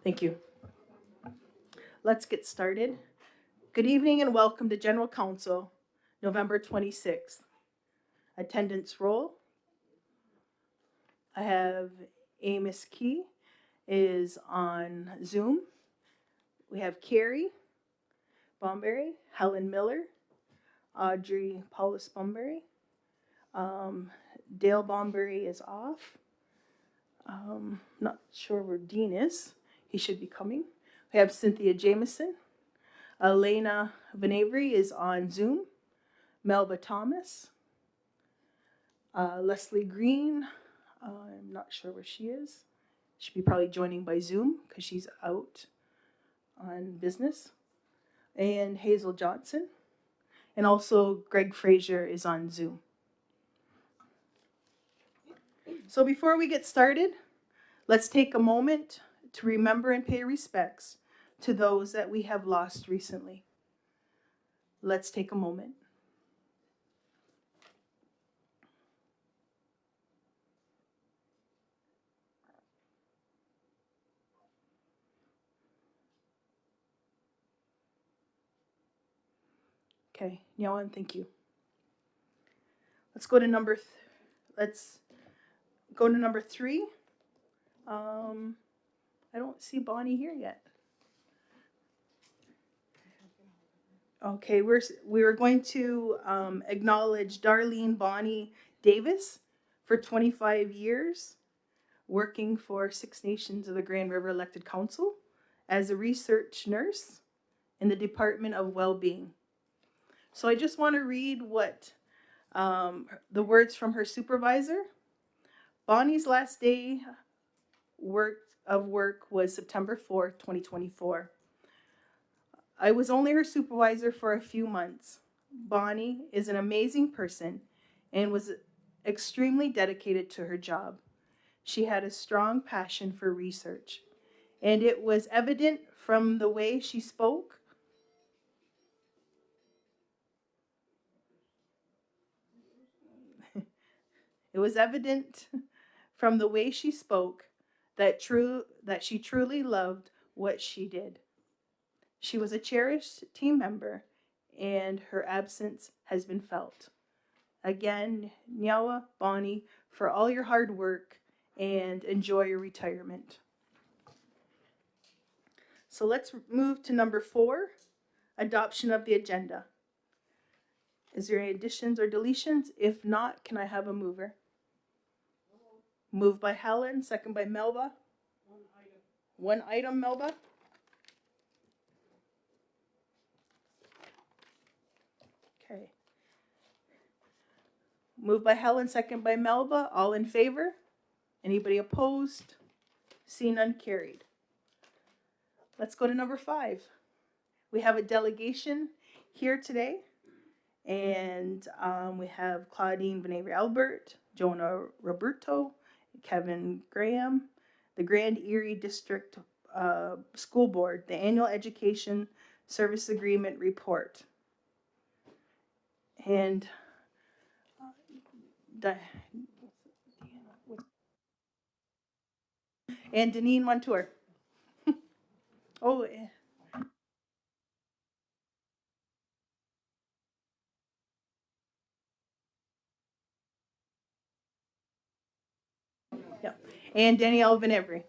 Thank you. Let's get started. Good evening and welcome to General Council, November 26th. Attendance roll. I have Amos Key is on Zoom. We have Carrie Bomberry, Helen Miller, Audrey Paulus Bomberry. Dale Bomberry is off. Not sure where Dean is. He should be coming. We have Cynthia Jameson. Elena Van Avery is on Zoom. Melba Thomas. Leslie Green. I'm not sure where she is. She'll be probably joining by Zoom because she's out on business. And Hazel Johnson. And also Greg Frazier is on Zoom. So before we get started, let's take a moment to remember and pay respects to those that we have lost recently. Let's take a moment. Okay, Nyawan, thank you. Let's go to number 3. I don't see Bonnie here yet. Okay, we were going to acknowledge Darlene Bonnie Davis for 25 years working for Six Nations of the Grand River Elected Council as a research nurse in the Department of Wellbeing. So I just want to read what the words from her supervisor. Bonnie's last day of work was September 4th, 2024. I was only her supervisor for a few months. Bonnie is an amazing person and was extremely dedicated to her job. She had a strong passion for research, and it was evident from the way she spoke. It was evident from the way she spoke that she truly loved what she did. She was a cherished team member, and her absence has been felt. Again, Nyawa, Bonnie, for all your hard work, and enjoy your retirement. So let's move to number 4, adoption of the agenda. Is there any additions or deletions? If not, can I have a mover? Moved by Helen, second by Melba. One item, Melba. Okay. Moved by Helen, second by Melba. All in favor? Anybody opposed? Seen none, carried. Let's go to number 5. We have a delegation here today, and we have Claudine Benaver Albert, Jonah Roberto, Kevin Graham, the Grand Erie District School Board, the Annual Education Service Agreement Report. And Deneen Montour. Oh, yeah. And Danielle Van Every.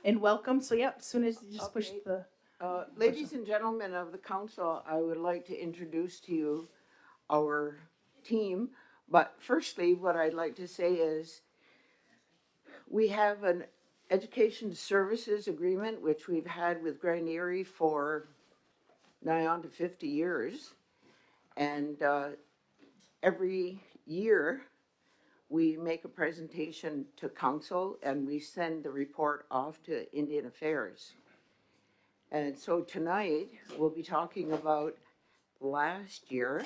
And welcome. So, yeah, as soon as you just push the. Ladies and gentlemen of the council, I would like to introduce to you our team. But firstly, what I'd like to say is we have an education services agreement, which we've had with Grand Erie for nigh on to 50 years. And every year we make a presentation to council and we send the report off to Indian Affairs. And so tonight we'll be talking about last year.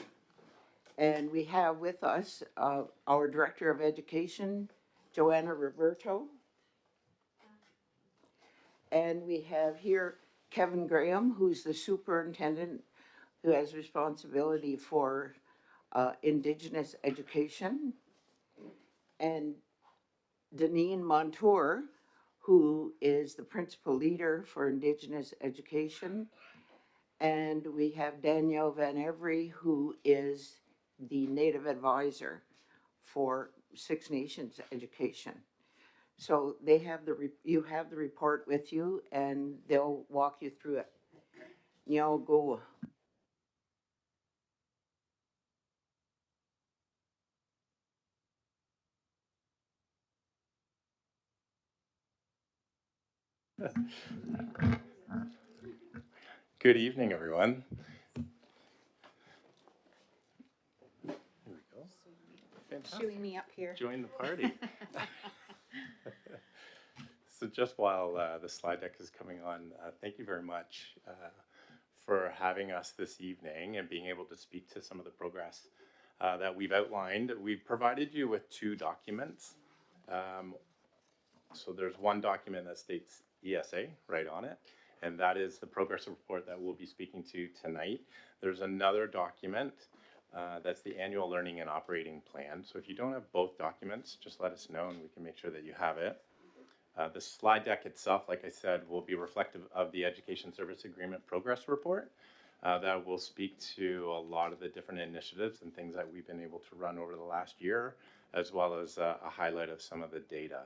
And we have with us our Director of Education, Joanna Roberto. And we have here Kevin Graham, who's the superintendent who has responsibility for Indigenous education, and Deneen Montour, who is the principal leader for Indigenous education. And we have Danielle Van Every, who is the Native advisor for Six Nations education. So they have you have the report with you, and they'll walk you through it. Nyao go. Good evening, everyone. Here we go. Fantastic. Shooing me up here. Join the party. So just while the slide deck is coming on, thank you very much for having us this evening and being able to speak to some of the progress that we've outlined. We've provided you with two documents. So there's one document that states ESA right on it, and that is the progress report that we'll be speaking to tonight. There's another document that's the annual learning and operating plan. So if you don't have both documents, just let us know and we can make sure that you have it. The slide deck itself, like I said, will be reflective of the Education Service Agreement progress report. That will speak to a lot of the different initiatives and things that we've been able to run over the last year, as well as a highlight of some of the data.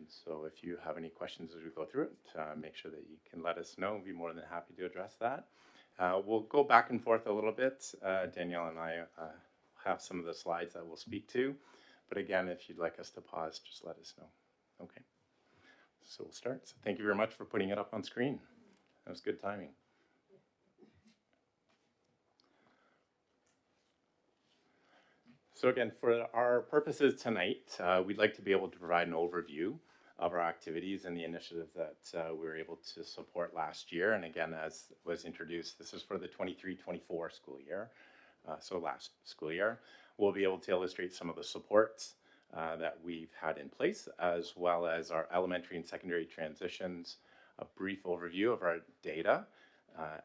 So if you have any questions as we go through it, make sure that you can let us know. We'll be more than happy to address that. We'll go back and forth a little bit. Danielle and I have some of the slides that we'll speak to. But again, if you'd like us to pause, just let us know. Okay. So we'll start. So thank you very much for putting it up on screen. That was good timing. So again, for our purposes tonight, we'd like to be able to provide an overview of our activities and the initiatives that we were able to support last year. And again, as was introduced, this is for the 23-24 school year, so last school year. We'll be able to illustrate some of the supports that we've had in place, as well as our elementary and secondary transitions, a brief overview of our data,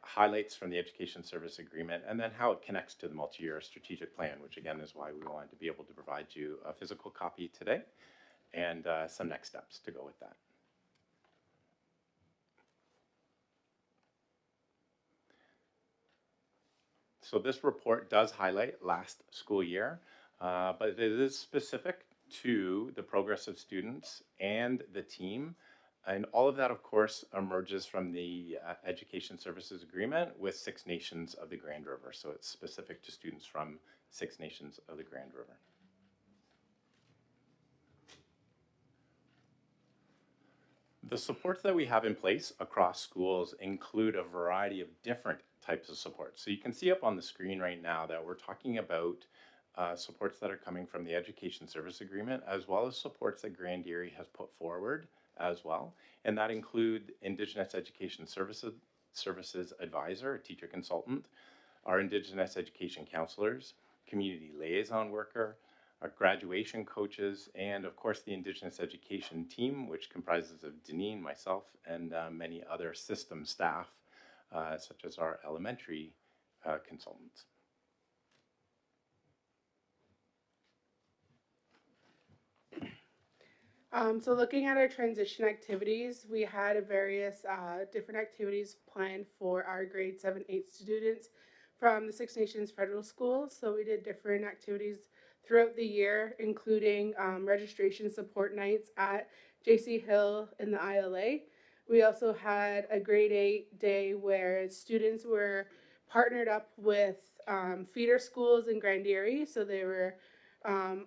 highlights from the Education Service Agreement, and then how it connects to the multi-year strategic plan, which again is why we wanted to be able to provide you a physical copy today and some next steps to go with that. So this report does highlight last school year, but it is specific to the progress of students and the team. And all of that, of course, emerges from the Education Services Agreement with Six Nations of the Grand River. So it's specific to students from Six Nations of the Grand River. The supports that we have in place across schools include a variety of different types of supports. So you can see up on the screen right now that we're talking about supports that are coming from the Education Service Agreement, as well as supports that Grand Erie has put forward as well. And that include Indigenous Education Services Advisor, a teacher consultant, our Indigenous Education counselors, community liaison worker, our graduation coaches, and of course the Indigenous Education team, which comprises of Deneen, myself, and many other system staff, such as our elementary consultants. So looking at our transition activities, we had various different activities planned for our grade 7, 8 students from the Six Nations Federal Schools. So we did different activities throughout the year, including registration support nights at JC Hill in the ILA. We also had a grade 8 day where students were partnered up with feeder schools in Grand Erie. So they were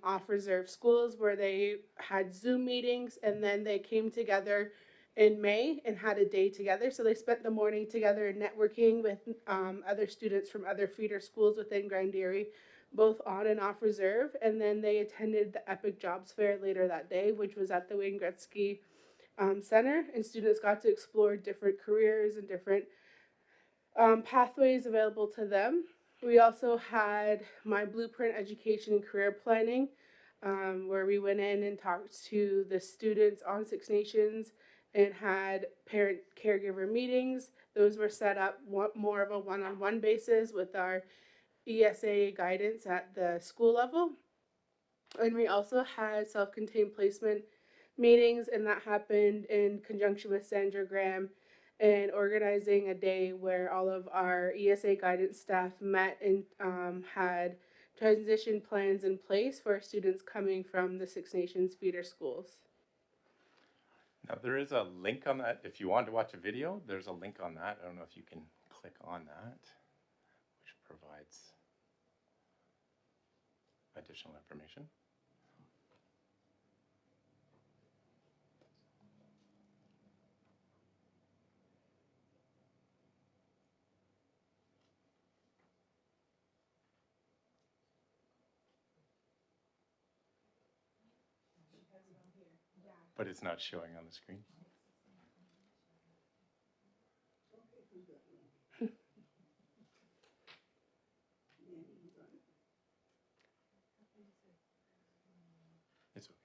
off reserve schools where they had Zoom meetings, and then they came together in May and had a day together. So they spent the morning together networking with other students from other feeder schools within Grand Erie, both on and off reserve. And then they attended the Epic Jobs Fair later that day, which was at the Wayne Gretzky center, and students got to explore different careers and different pathways available to them. We also had my blueprint education and career planning, where we went in and talked to the students on Six Nations and had parent caregiver meetings. Those were set up more of a one on one basis with our ESA guidance at the school level. And we also had self contained placement meetings, and that happened in conjunction with Sandra Graham and organizing a day where all of our ESA guidance staff met and had transition plans in place for students coming from the Six Nations feeder schools. Now, there is a link on that. If you want to watch a video, there's a link on that. I don't know if you can click on that, which provides additional information. But it's not showing on the screen. It's okay.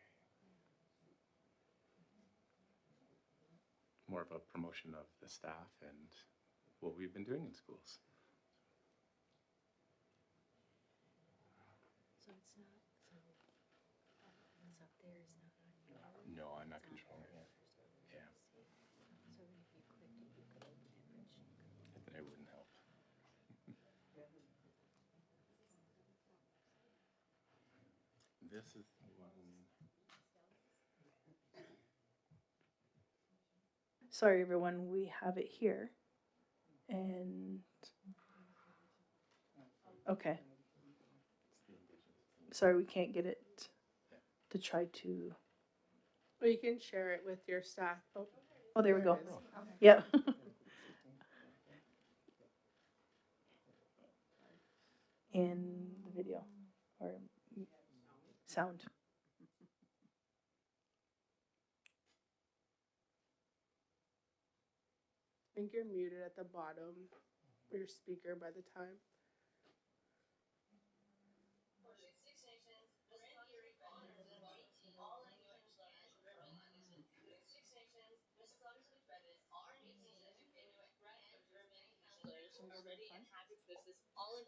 More of a promotion of the staff and what we've been doing in schools. So it's not, so what's up there is not on your. No, I'm not controlling it. Yeah, So if you clicked it, you could open it, but you couldn't. it wouldn't help. This is the one. Sorry, everyone, we have it here. And, okay. Sorry, we can't get it to try to, Or you can share it with your staff. oh, there we go. it is. Yep. In the video or sound. I think you're muted at the bottom of your speaker by the time.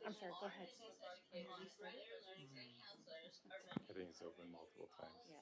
I'm sorry, go ahead. I think it's open multiple times. Yeah.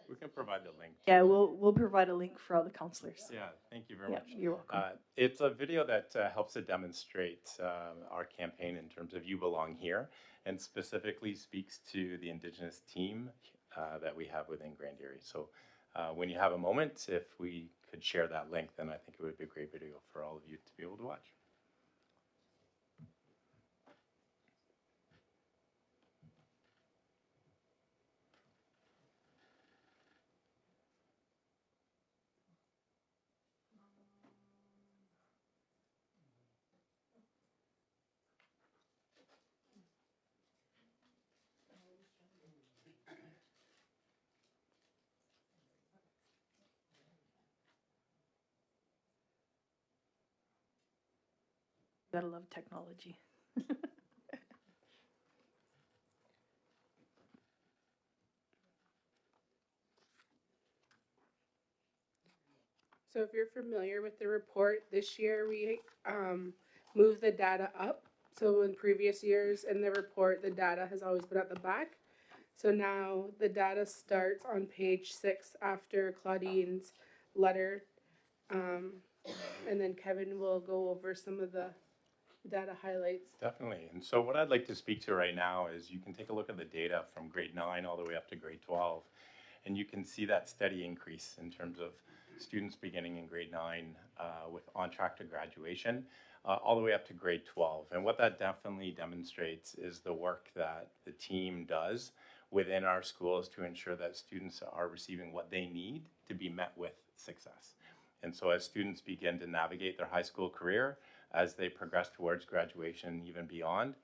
We can provide the link. Yeah, we'll provide a link for all the counselors. Yeah, thank you very Yeah, much. you're welcome. It's a video that helps to demonstrate our campaign in terms of You Belong Here, and specifically speaks to the Indigenous team that we have within Grand Erie. So when you have a moment, if we could share that link, then I think it would be a great video for all of you to be able to watch. Gotta love technology. So if you're familiar with the report, this year we moved the data up. So in previous years in the report, the data has always been at the back. So now the data starts on page 6 after Claudine's letter. And then Kevin will go over some of the data highlights. Definitely. And so what I'd like to speak to right now is you can take a look at the data from grade 9 all the way up to grade 12, and you can see that steady increase in terms of students beginning in grade 9 with on track to graduation. all the way up to grade 12. And what that definitely demonstrates is the work that the team does within our schools to ensure that students are receiving what they need to be met with success. And so as students begin to navigate their high school career, as they progress towards graduation, even beyond,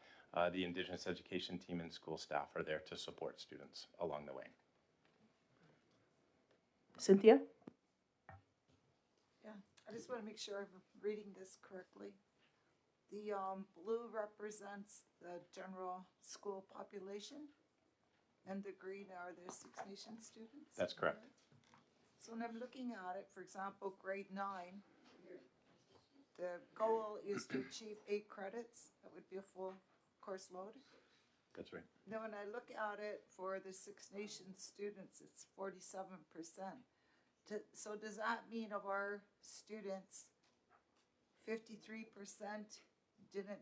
the Indigenous education team and school staff are there to support students along the way. Cynthia? Yeah, I just want to make sure I'm reading this correctly. The blue represents the general school population, and the green are the Six Nations students. That's correct. So when I'm looking at it, for example, grade 9, the goal is to achieve 8 credits. That would be a full course load. That's right. Then when I look at it for the Six Nations students, it's 47%. So does that mean of our students, 53% didn't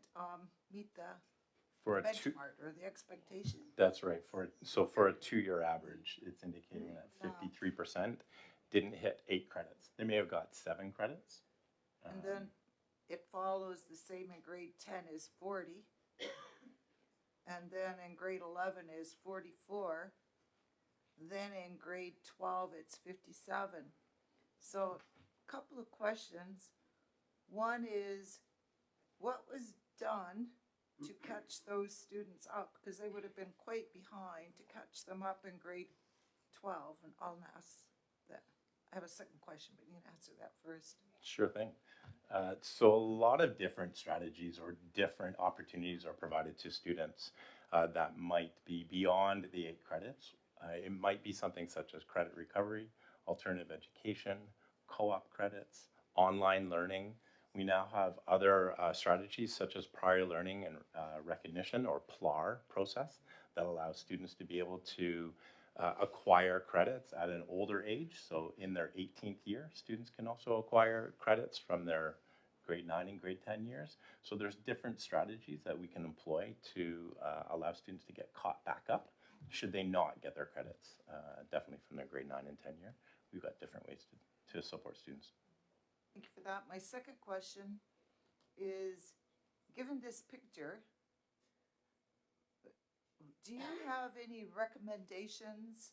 meet the For a benchmark or the expectation? That's right. For a 2-year average, it's indicating that 53% didn't hit 8 credits. They may have got 7 credits. And then it follows the same in grade 10 is 40. And then in grade 11 is 44. Then in grade 12, it's 57. So a couple of questions. One is, what was done to catch those students up? Because they would have been quite behind to catch them up in grade 12. And I'll ask that. I have a second question, but you can answer that first. Sure thing. So a lot of different strategies or different opportunities are provided to students that might be beyond the 8 credits. It might be something such as credit recovery, alternative education, co-op credits, online learning. We now have other strategies such as prior learning and recognition, or PLAR process, that allows students to be able to acquire credits at an older age. So in their 18th year, students can also acquire credits from their grade 9 and grade 10 years. So there's different strategies that we can employ to allow students to get caught back up should they not get their credits, definitely from their grade 9 and 10 year. We've got different ways to support students. Thank you for that. My second question is, given this picture, do you have any recommendations?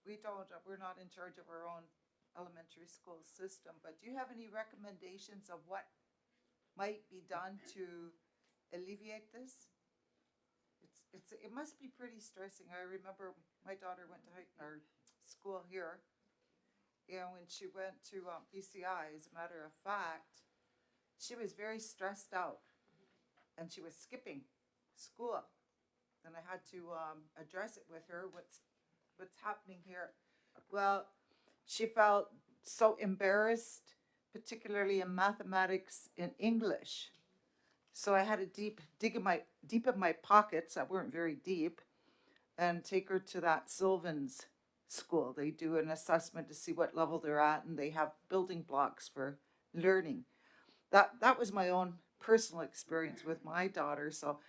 We're not in charge of our own elementary school system, but do you have any recommendations of what might be done to alleviate this? It must be pretty stressing. I remember my daughter went to our school here, and when she went to BCI, as a matter of fact, she was very stressed out, and she was skipping school. And I had to address it with her. What's happening here? Well, she felt so embarrassed, particularly in mathematics and English. So I had to dig in my pockets that weren't very deep, and take her to that Sylvan's school. They do an assessment to see what level they're at, and they have building blocks for learning. That was my own personal experience with my daughter. So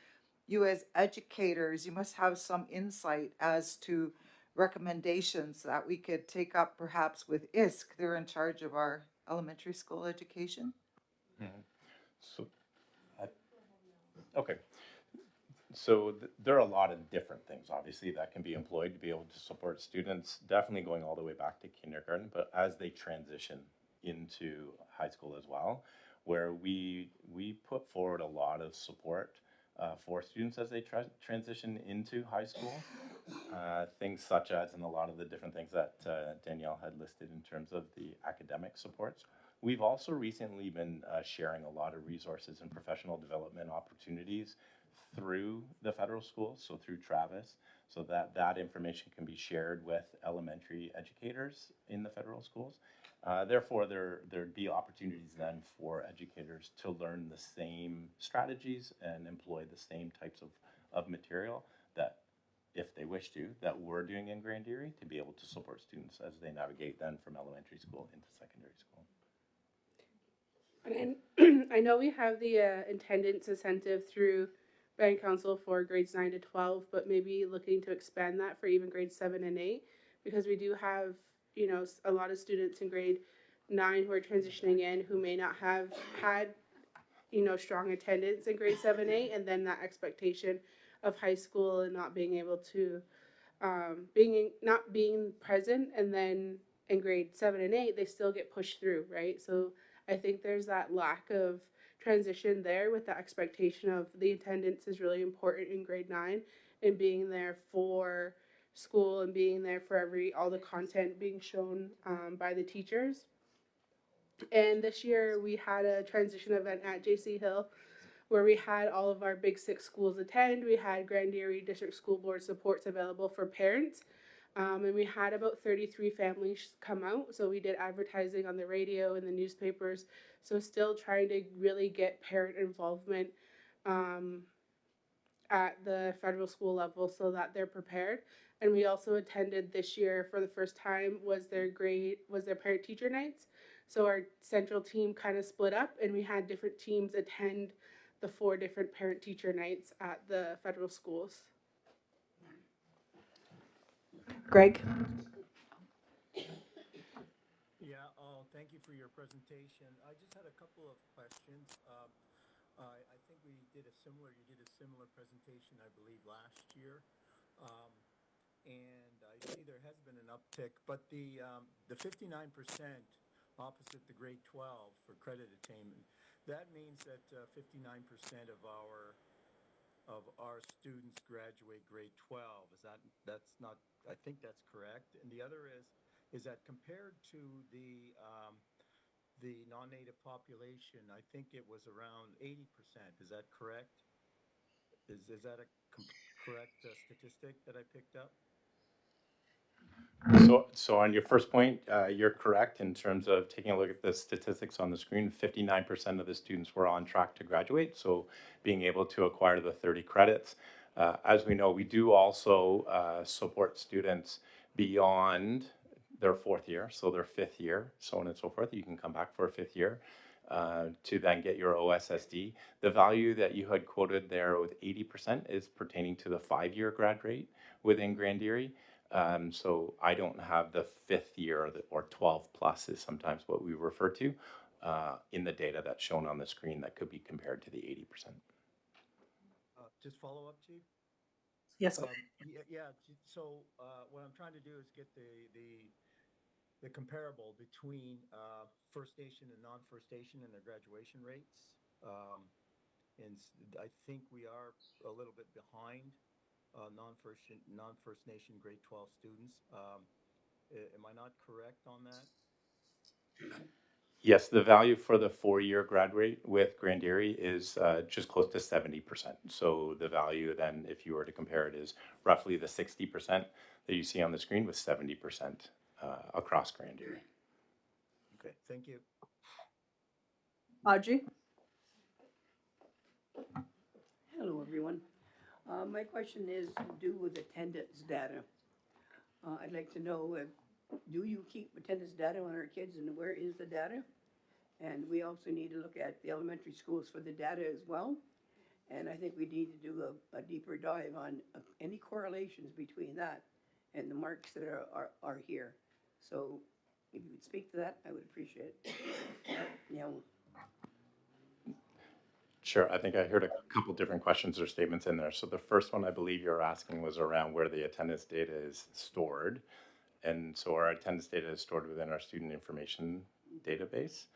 you as educators, you must have some insight as to recommendations that we could take up perhaps with ISC. They're in charge of our elementary school education. Mm-hmm. So, okay. So there are a lot of different things, obviously, that can be employed to be able to support students, definitely going all the way back to kindergarten, but as they transition into high school as well, where we put forward a lot of support for students as they transition into high school. Things such as, and a lot of the different things that Danielle had listed in terms of the academic supports. We've also recently been sharing a lot of resources and professional development opportunities through the federal schools, so through Travis, so that information can be shared with elementary educators in the federal schools. Therefore, there'd be opportunities then for educators to learn the same strategies and employ the same types of material that, if they wish to, that we're doing in Grand Erie, to be able to support students as they navigate then from elementary school into secondary school. And I know we have the attendance incentive through Band Council for grades 9 to 12, but maybe looking to expand that for even grades 7 and 8, because we do have, a lot of students in grade 9 who are transitioning in who may not have had, strong attendance in grade 7, 8, and then that expectation of high school and not being able to not being present, and then in grade 7 and 8 they still get pushed through, right? So I think there's that lack of transition there with the expectation of the attendance is really important in grade 9 and being there for school and being there for all the content being shown by the teachers. And this year we had a transition event at JC Hill where we had all of our big 6 schools attend. We had Grand Erie District School Board supports available for parents. And we had about 33 families come out. So we did advertising on the radio and the newspapers. So still trying to really get parent involvement um, at the federal school level so that they're prepared. And we also attended this year for the first time was their parent teacher nights. So our central team kind of split up and we had different teams attend the 4 different parent teacher nights at the federal schools. Greg? Yeah, thank you for your presentation. I just had a couple of questions. I think you did a similar presentation, I believe, last year. And I see there has been an uptick, but the 59% opposite the grade 12 for credit attainment, that means that 59% of our students graduate grade 12. That's not, I think that's correct. And the other is that compared to the non-native population, I think it was around 80%. Is that correct? Is that a correct statistic that I picked up? So on your first point, you're correct in terms of taking a look at the statistics on the screen. 59% of the students were on track to graduate, so being able to acquire the 30 credits. As we know, we do also support students beyond their 4th year, so their 5th year, so on and so forth. You can come back for a 5th year to then get your OSSD. The value that you had quoted there with 80% is pertaining to the 5-year grad rate within Grand Erie. So I don't have the 5th year or 12 plus is sometimes what we refer to in the data that's shown on the screen that could be compared to the 80%. Just follow up, Chief? Yes. Yeah. So what I'm trying to do is get the comparable between First Nation and non-First Nation and their graduation rates. And I think we are a little bit behind non-First Nation grade 12 students. Am I not correct on that? Yes, the value for the 4-year grad rate with Grand Erie is just close to 70%. So the value then, if you were to compare it, is roughly the 60% that you see on the screen with 70% across Grand Erie. Okay, thank you. Audrey? Hello, everyone. My question is to do with attendance data. I'd like to know, do you keep attendance data on our kids, and where is the data? And we also need to look at the elementary schools for the data as well. And I think we need to do a deeper dive on any correlations between that and the marks that are here. So if you would speak to that, I would appreciate it. Sure, I think I heard a couple different questions or statements in there. So the first one I believe you're asking was around where the attendance data is stored. And so our attendance data is stored within our student information database,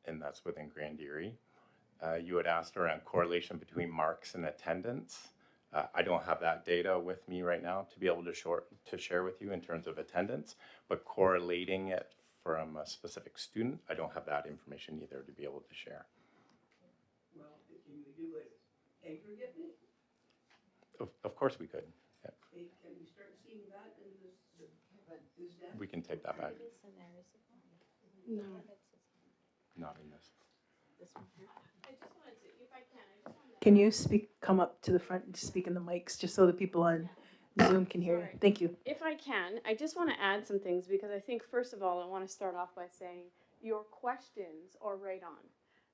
and that's within Grand Erie. You had asked around correlation between marks and attendance. I don't have that data with me right now to be able to share with you in terms of attendance, but correlating it from a specific student, I don't have that information either to be able to share. Well, can you do it aggregate? Of course we could. Yeah. Can we start seeing that in this data? We can take that back. It is in there, is it not? No. Not in this. This one here. I just wanted to, if I can, Can you come up to the front and speak in the mics just so the people on Zoom can hear you? Sorry. Thank you. If I can, I just want to add some things because I think, first of all, I want to start off by saying your questions are right on.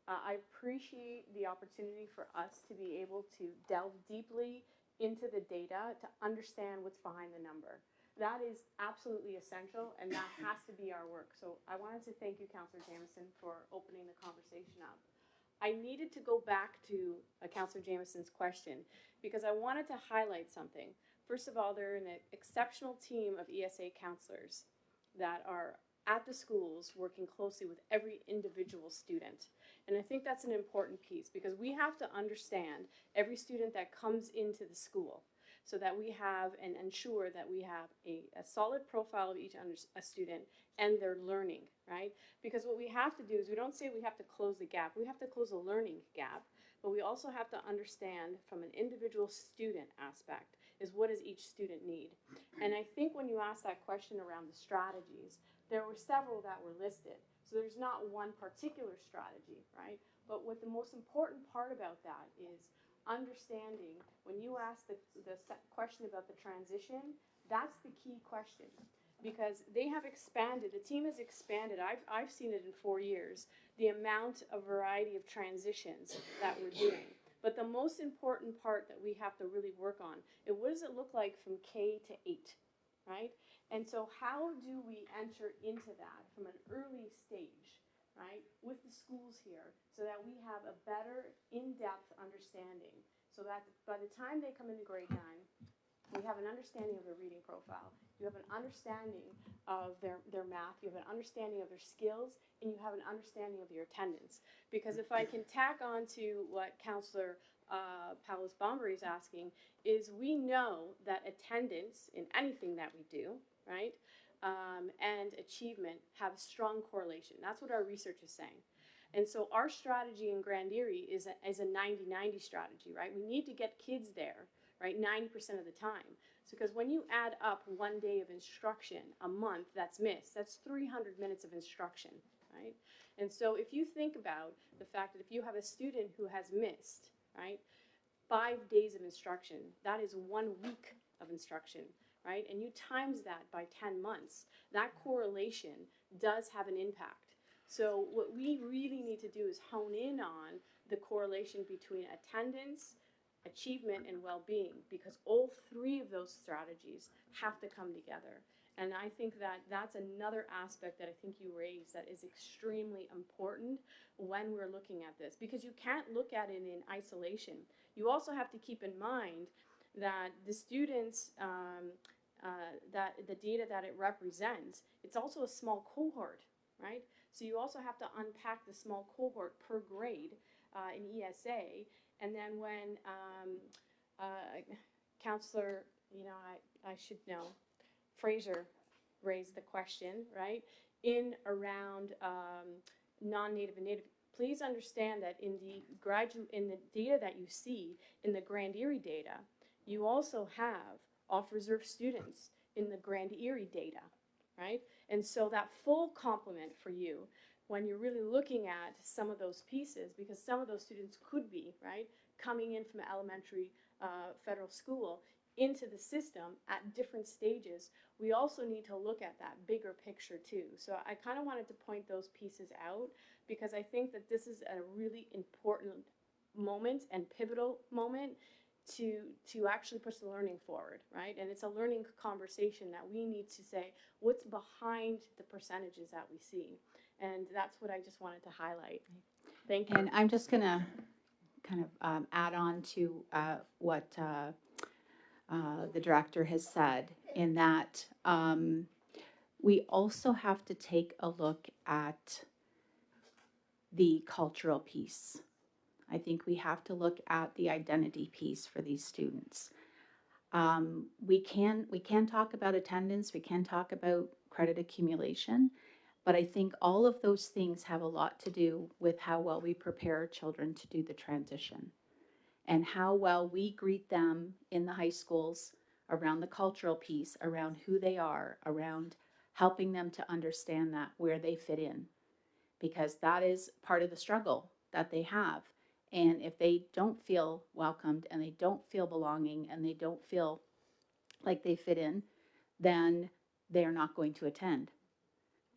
I appreciate the opportunity for us to be able to delve deeply into the data to understand what's behind the number. That is absolutely essential, and that has to be our work. So I wanted to thank you, Councillor Jamieson, for opening the conversation up. I needed to go back to Councillor Jamison's question because I wanted to highlight something. First of all, they're an exceptional team of ESA counselors that are at the schools working closely with every individual student. And I think that's an important piece because we have to understand every student that comes into the school so that we have and ensure that we have a solid profile of each student and their learning, right? Because what we have to do is we don't say we have to close the gap. We have to close a learning gap, but we also have to understand from an individual student aspect is what does each student need. And I think when you asked that question around the strategies, there were several that were listed. So there's not one particular strategy, right? But what the most important part about that is understanding when you ask the question about the transition, that's the key question because they have expanded, the team has expanded. I've seen it in 4 years, the amount of variety of transitions that we're doing. But the most important part that we have to really work on is what does it look like from K to 8, right? And so how do we enter into that from an early stage, right, with the schools here so that we have a better in-depth understanding so that by the time they come into grade 9, we have an understanding of their reading profile, you have an understanding of their math, you have an understanding of their skills, and you have an understanding of your attendance. Because if I can tack on to what Councillor Paulus Bombery is asking, is we know that attendance in anything that we do, right, and achievement have a strong correlation. That's what our research is saying. And so our strategy in Grand Erie is a 90-90 strategy, right? We need to get kids there, right, 90% of the time. So because when you add up 1 day of instruction a month that's missed, that's 300 minutes of instruction, right? And so if you think about the fact that if you have a student who has missed, right, 5 days of instruction, that is 1 week of instruction, right? And you times that by 10 months, that correlation does have an impact. So what we really need to do is hone in on the correlation between attendance, achievement, and well-being, because all 3 of those strategies have to come together. And I think that that's another aspect that I think you raised that is extremely important when we're looking at this, because you can't look at it in isolation. You also have to keep in mind that the students, that the data that it represents, it's also a small cohort, right? So you also have to unpack the small cohort per grade in ESA. And then when Councillor, I should know, Fraser raised the question, right, in around non-Native and Native. Please understand that in the data that you see in the Grand Erie data, you also have off-reserve students in the Grand Erie data, right? And so that full complement for you when you're really looking at some of those pieces, because some of those students could be, right, coming in from elementary federal school into the system at different stages, we also need to look at that bigger picture too. So I kind of wanted to point those pieces out because I think that this is a really important moment and pivotal moment to actually push the learning forward, right? And it's a learning conversation that we need to say what's behind the percentages that we see. And that's what I just wanted to highlight. Thank you. And I'm just going to kind of add on to what the director has said, in that we also have to take a look at the cultural piece. I think we have to look at the identity piece for these students. We can talk about attendance, we can talk about credit accumulation, but I think all of those things have a lot to do with how well we prepare children to do the transition and how well we greet them in the high schools around the cultural piece, around who they are, around helping them to understand that where they fit in, because that is part of the struggle that they have. And if they don't feel welcomed and they don't feel belonging and they don't feel like they fit in, then they're not going to attend,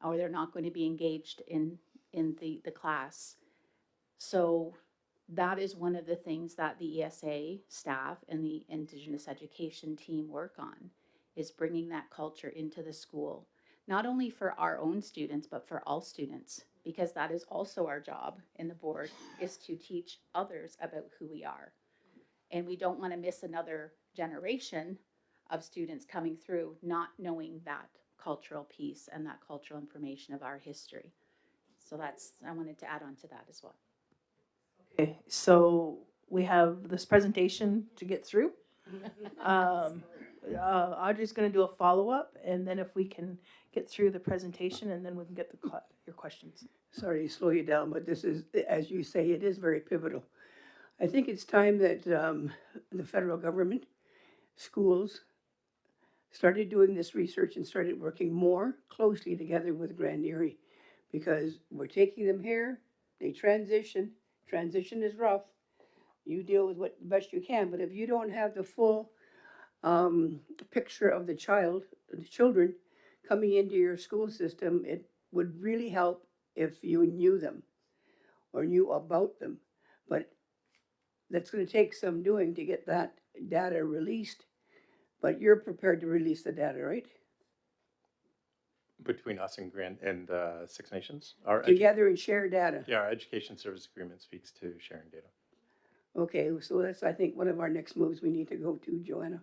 or they're not going to be engaged in the class. So that is one of the things that the ESA staff and the Indigenous education team work on, is bringing that culture into the school, not only for our own students, but for all students, because that is also our job in the board, is to teach others about who we are. And we don't want to miss another generation of students coming through not knowing that cultural piece and that cultural information of our history. So that's, I wanted to add on to that as well. Okay, so we have this presentation to get through. Audrey's going to do a follow-up, and then if we can get through the presentation, and then we can get your questions. Sorry to slow you down, but this is, as you say, it is very pivotal. I think it's time that the federal government, schools, started doing this research and started working more closely together with Grand Erie, because we're taking them here, they transition. Transition is rough. You deal with what the best you can, but if you don't have the full picture of the children coming into your school system, it would really help if you knew them or knew about them. But that's going to take some doing to get that data released. But you're prepared to release the data, right? Between us and Six Nations, Together and share data. yeah, our education service agreement speaks to sharing data. Okay, so that's, I think, one of our next moves we need to go to, Joanna.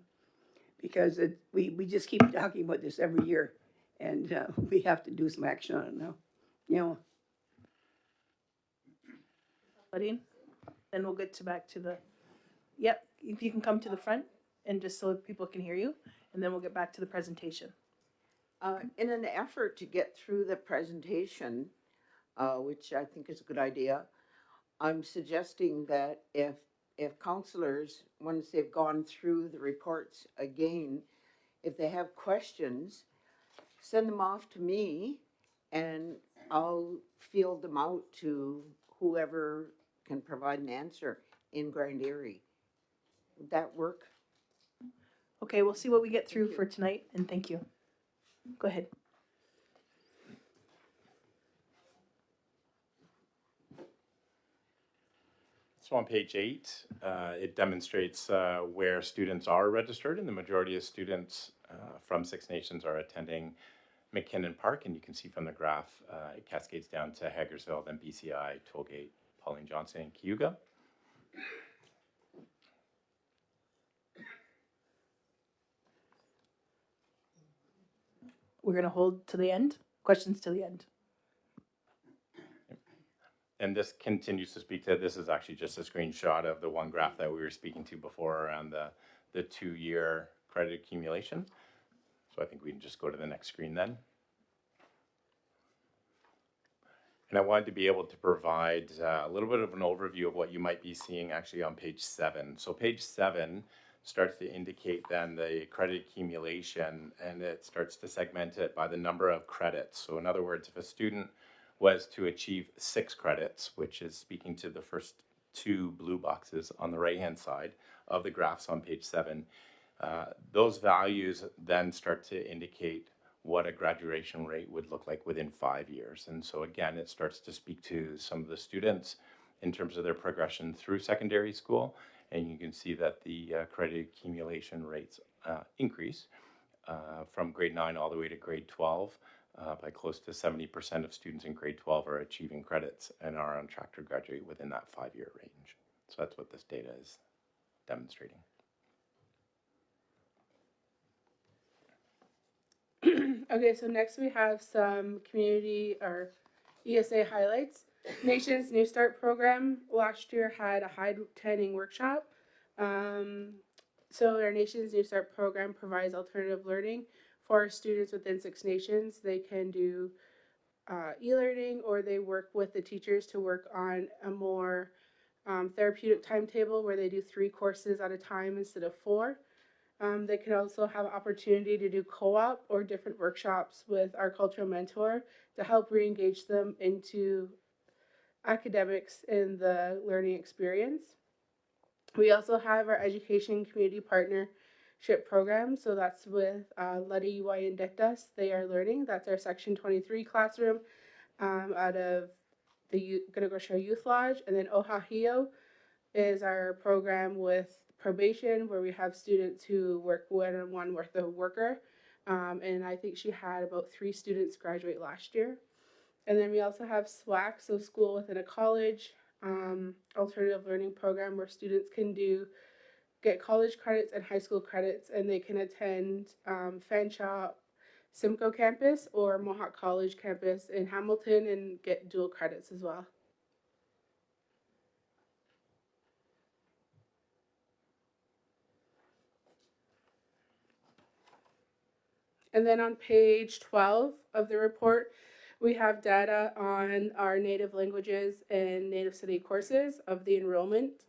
Because we just keep talking about this every year, and we have to do some action on it now. You know, Claudine, then we'll get back to the. Yep, if you can come to the front, and just so people can hear you, and then we'll get back to the presentation. In an effort to get through the presentation, which I think is a good idea, I'm suggesting that if counselors, once they've gone through the reports again, if they have questions, send them off to me and I'll field them out to whoever can provide an answer in Grand Erie. Would that work? Okay, we'll see what we get through for tonight, and thank you. Go ahead. So on page 8, it demonstrates where students are registered, and the majority of students from Six Nations are attending McKinnon Park, and you can see from the graph, it cascades down to Hagersville, then BCI, Tollgate, Pauline Johnson, and Cayuga. We're going to hold to the end. Questions to the end. And this continues to speak to, this is actually just a screenshot of the one graph that we were speaking to before around the 2-year credit accumulation. So I think we can just go to the next screen then. And I wanted to be able to provide a little bit of an overview of what you might be seeing actually on page 7. So page 7 starts to indicate then the credit accumulation, and it starts to segment it by the number of credits. So in other words, if a student was to achieve 6 credits, which is speaking to the first 2 blue boxes on the right-hand side of the graphs on page 7, those values then start to indicate what a graduation rate would look like within 5 years. And so again, it starts to speak to some of the students in terms of their progression through secondary school. And you can see that the credit accumulation rates increase from grade 9 all the way to grade 12. By close to 70% of students in grade 12 are achieving credits and are on track to graduate within that 5-year range. So that's what this data is demonstrating. Okay, so next we have some community or ESA highlights. Nation's New Start program last year had a high attending workshop. So our Nation's New Start program provides alternative learning for students within Six Nations. They can do e-learning, or they work with the teachers to work on a more therapeutic timetable where they do 3 courses at a time instead of 4. They can also have opportunity to do co-op or different workshops with our cultural mentor to help re-engage them into academics in the learning experience. We also have our education community partnership program. So that's with Ledi Wayandetas. They are learning. That's our Section 23 classroom out of the Gunagosha Youth Lodge. And then Ohahio is our program with probation, where we have students who work one-on-one with the worker and I think she had about 3 students graduate last year. And then we also have SWAC, so School Within a College, alternative learning program where students can get college credits and high school credits, and they can attend Fanshawe Simcoe campus or Mohawk College campus in Hamilton and get dual credits as well. And then on page 12 of the report, we have data on our native languages and native study courses of the enrollment.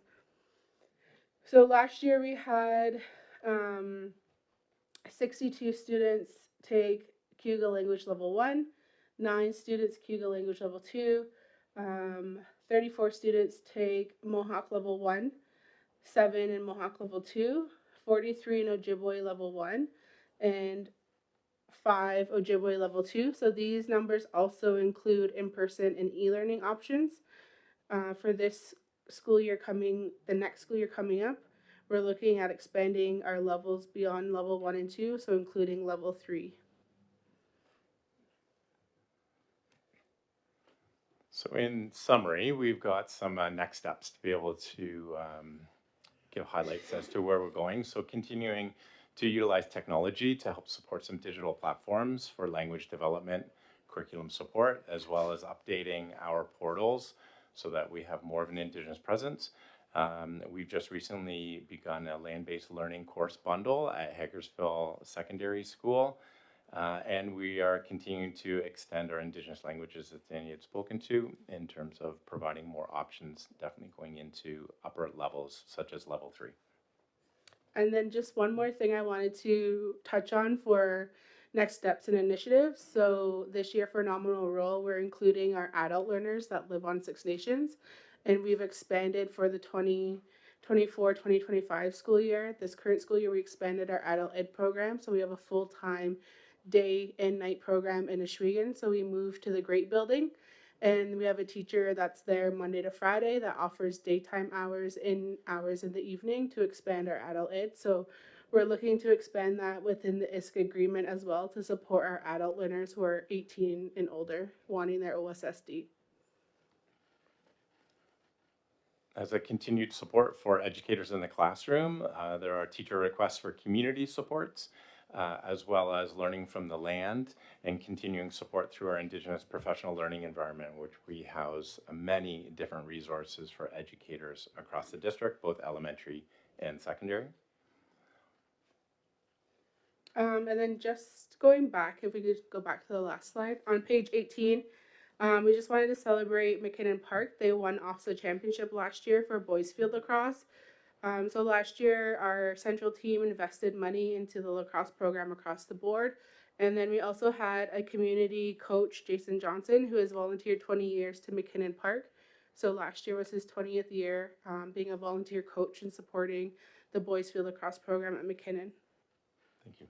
So last year we had 62 students take Cayuga Language Level 1, 9 students Cayuga Language Level 2, 34 students take Mohawk Level 1, 7 in Mohawk Level 2, 43 in Ojibwe Level 1, and 5 Ojibwe Level 2. So these numbers also include in-person and e-learning options. For this school year the next school year coming up, we're looking at expanding our levels beyond level 1 and 2, so including level 3. So in summary, we've got some next steps to be able to give highlights as to where we're going. So continuing to utilize technology to help support some digital platforms for language development, curriculum support, as well as updating our portals so that we have more of an Indigenous presence. We've just recently begun a land-based learning course bundle at Hagersville Secondary School. And we are continuing to extend our Indigenous languages that Danny had spoken to in terms of providing more options, definitely going into upper levels such as level 3. And then just one more thing I wanted to touch on for next steps and initiatives. So this year for Nominal Role, we're including our adult learners that live on Six Nations. And we've expanded for the 2024-2025 school year. This current school year, we expanded our adult ed program. So we have a full-time day and night program in Ashwegan. So we moved to the Great Building. And we have a teacher that's there Monday to Friday that offers daytime hours in the evening to expand our adult ed. So we're looking to expand that within the ISC agreement as well to support our adult learners who are 18 and older wanting their OSSD. As a continued support for educators in the classroom, there are teacher requests for community supports, as well as learning from the land and continuing support through our Indigenous professional learning environment, which we house many different resources for educators across the district, both elementary and secondary. And then just going back, if we could go back to the last slide, on page 18, we just wanted to celebrate McKinnon Park. They won OFSA championship last year for boys field lacrosse. So last year, our central team invested money into the lacrosse program across the board. And then we also had a community coach, Jason Johnson, who has volunteered 20 years to McKinnon Park. So last year was his 20th year being a volunteer coach and supporting the boys field lacrosse program at McKinnon. Thank you.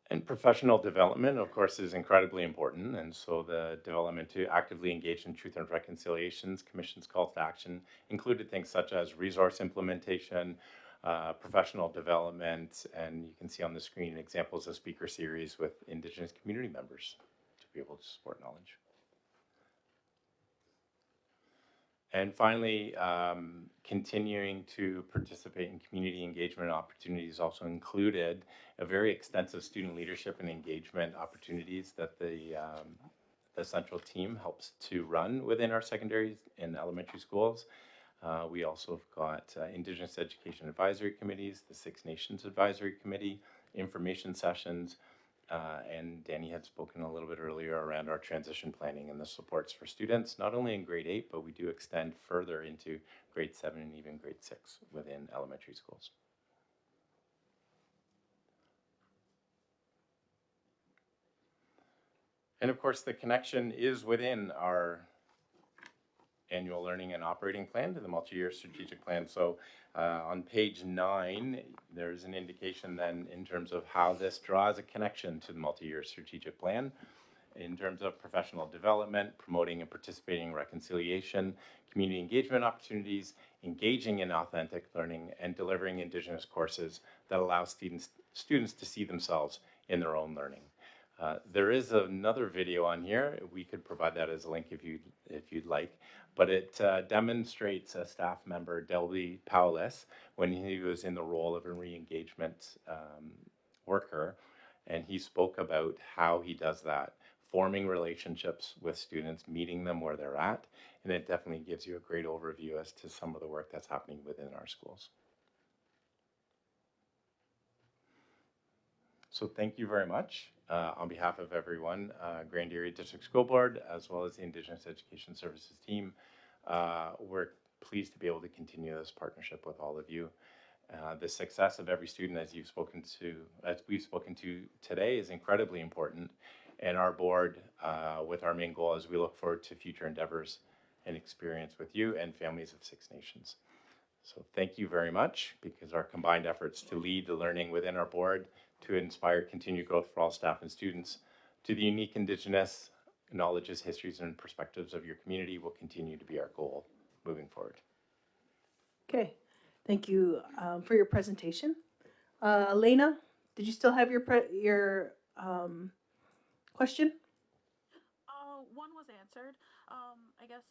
And professional development, of course, is incredibly important. And so the development to actively engage in Truth and Reconciliations Commission's calls to action included things such as resource implementation, professional development, and you can see on the screen examples of speaker series with Indigenous community members to be able to support knowledge. And finally, continuing to participate in community engagement opportunities also included a very extensive student leadership and engagement opportunities that the central team helps to run within our secondary and elementary schools. We also have got Indigenous Education Advisory Committees, the Six Nations Advisory Committee, information sessions, and Danny had spoken a little bit earlier around our transition planning and the supports for students, not only in grade 8, but we do extend further into grade 7 and even grade 6 within elementary schools. And of course, the connection is within our annual learning and operating plan to the multi-year strategic plan. So on page 9, there's an indication then in terms of how this draws a connection to the multi-year strategic plan. in terms of professional development, promoting and participating in reconciliation, community engagement opportunities, engaging in authentic learning, and delivering Indigenous courses that allow students to see themselves in their own learning. There is another video on here. We could provide that as a link if you'd like, but it demonstrates a staff member, Delby Paulus, when he was in the role of a re-engagement worker, and he spoke about how he does that, forming relationships with students, meeting them where they're at, and it definitely gives you a great overview as to some of the work that's happening within our schools. So thank you very much. On behalf of everyone, Grand Area District School Board, as well as the Indigenous Education Services team, we're pleased to be able to continue this partnership with all of you. The success of every student, as we've spoken to today, is incredibly important. And our board, with our main goal, is we look forward to future endeavors and experience with you and families of Six Nations. So thank you very much, because our combined efforts to lead the learning within our board, to inspire continued growth for all staff and students, to the unique Indigenous knowledges, histories, and perspectives of your community will continue to be our goal moving forward. Okay, thank you for your presentation. Elena, did you still have your question? One was answered. I guess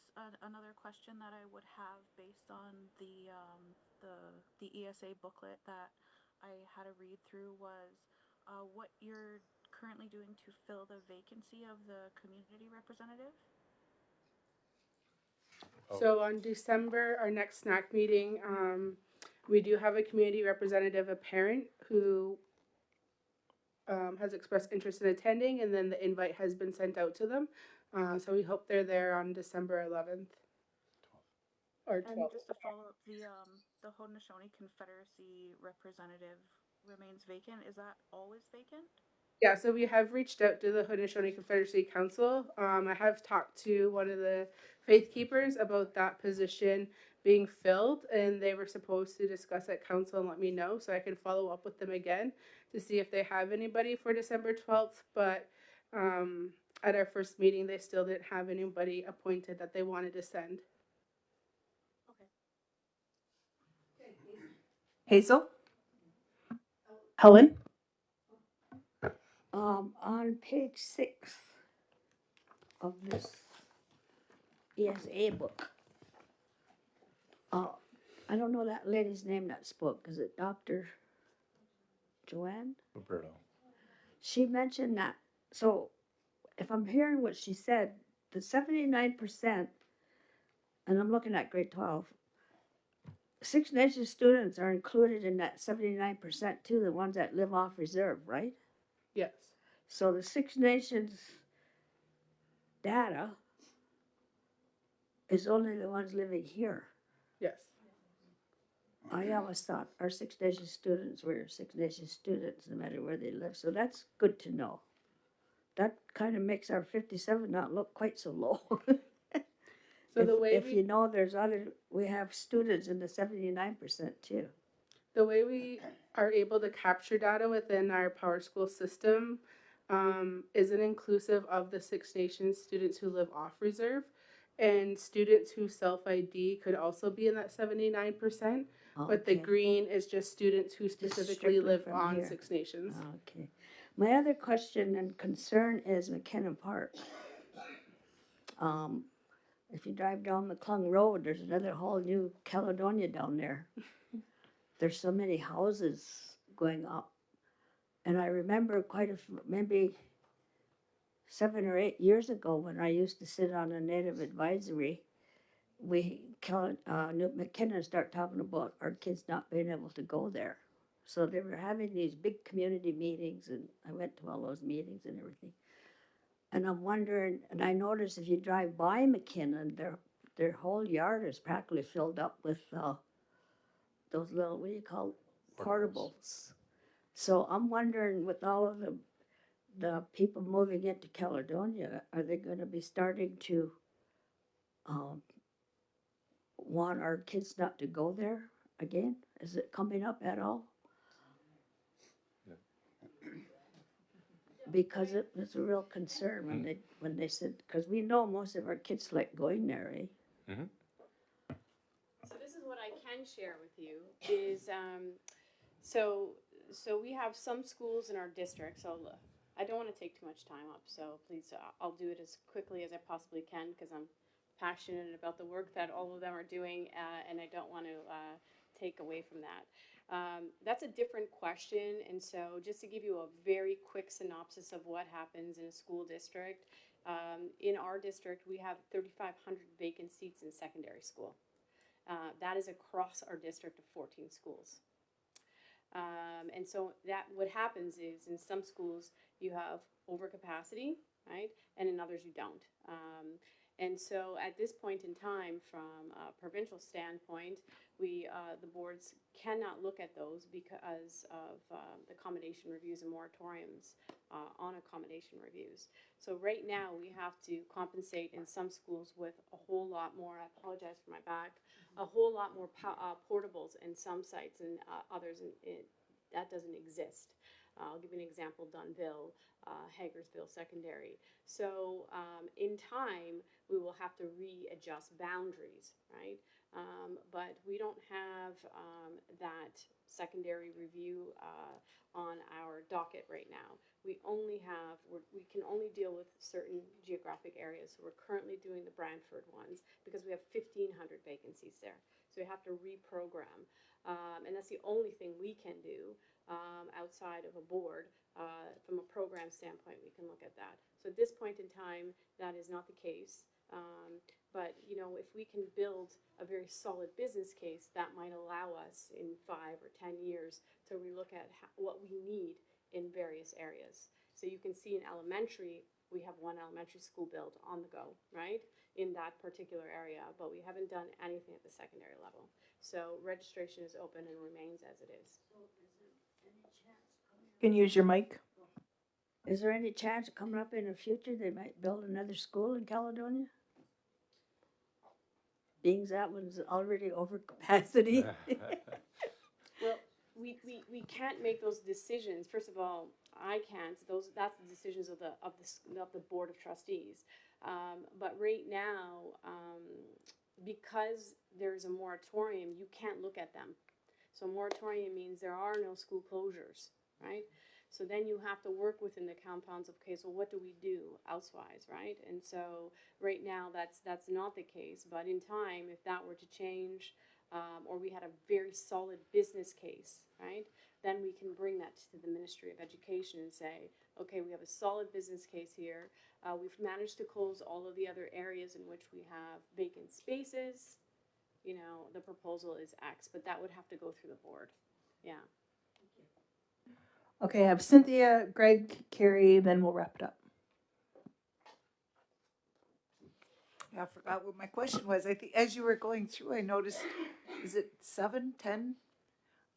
another question that I would have based on the ESA booklet that I had a read through was what you're currently doing to fill the vacancy of the community representative. So on December, our next SNAC meeting, we do have a community representative, a parent who has expressed interest in attending, and then the invite has been sent out to them. So we hope they're there on December 11th or 12th. And just to follow up, the Haudenosaunee Confederacy representative remains vacant. Is that always vacant? Yeah, so we have reached out to the Haudenosaunee Confederacy Council. I have talked to one of the faith keepers about that position being filled, and they were supposed to discuss at council and let me know, so I can follow up with them again to see if they have anybody for December 12th. But at our first meeting, they still didn't have anybody appointed that they wanted to send. Okay. Hazel? Helen? On page 6 of this ESA book, I don't know that lady's name that spoke. Is it Dr. Joanne? Roberto. She mentioned that. So if I'm hearing what she said, the 79%, and I'm looking at grade 12, Six Nations students are included in that 79% too, the ones that live off reserve, right? Yes. So the Six Nations data is only the ones living here. Yes. I always thought our Six Nations students were Six Nations students no matter where they live. So that's good to know. That kind of makes our 57 not look quite so low. So if you know we have students in the 79% too. The way we are able to capture data within our Power School system isn't inclusive of the Six Nations students who live off reserve, and students who self-ID could also be in that 79%, but the green is just students who specifically live on here. Six Nations. Okay. My other question and concern is McKinnon Park. If you drive down McClung Road, there's another whole new Caledonia down there. There's so many houses going up. And I remember maybe 7 or 8 years ago when I used to sit on a native advisory, McKinnon started talking about our kids not being able to go there. So they were having these big community meetings, and I went to all those meetings and everything. And I'm wondering, and I noticed if you drive by McKinnon, their whole yard is practically filled up with those little, what do you call, portables. So I'm wondering, with all of the people moving into Caledonia, are they going to be starting to want our kids not to go there again? Is it coming up at all? Because it was a real concern when they said, because we know most of our kids like going there, eh? Mhm. So this is what I can share with you is, so, so we have some schools in our district, so I don't want to take too much time up, so please, I'll do it as quickly as I possibly can because I'm passionate about the work that all of them are doing, and I don't want to take away from that. That's a different question, and so just to give you a very quick synopsis of what happens in a school district, in our district we have 3,500 vacant seats in secondary school. That is across our district of 14 schools. And so that what happens is in some schools you have overcapacity, right? And in others you don't. And so at this point in time, from a provincial standpoint, the boards cannot look at those because of the accommodation reviews and moratoriums on accommodation reviews. So right now we have to compensate in some schools with a whole lot more. I apologize for my back. A whole lot more portables in some sites and others that doesn't exist. I'll give you an example: Dunville, Hagersville Secondary. So in time, we will have to readjust boundaries, right? But we don't have that secondary review on our docket right now. We can only deal with certain geographic areas. So we're currently doing the Brantford ones because we have 1,500 vacancies there. So we have to reprogram. And that's the only thing we can do outside of a board. From a program standpoint, we can look at that. So at this point in time, that is not the case. But you know, if we can build a very solid business case, that might allow us in 5 or 10 years to relook at what we need in various areas. So you can see in elementary, we have one elementary school built on the go, right, in that particular area, but we haven't done anything at the secondary level. So registration is open and remains as it is. You can use your mic. Is there any chance coming up in the future they might build another school in Caledonia? Being that one's already over capacity. Well, we can't make those decisions. First of all, I can't. That's the decisions of the board of trustees. But right now, because there's a moratorium, you can't look at them. So moratorium means there are no school closures, right? So then you have to work within the compounds of, okay, so what do we do elsewise, right? And so right now that's not the case, but in time, if that were to change, or we had a very solid business case, right, then we can bring that to the Ministry of Education and say, okay, we have a solid business case here. We've managed to close all of the other areas in which we have vacant spaces. You know, the proposal is X, but that would have to go through the board. Yeah. Okay, I have Cynthia, Greg, Carrie, then we'll wrap it up. I forgot what my question was. I think as you were going through, I noticed, is it 7, 10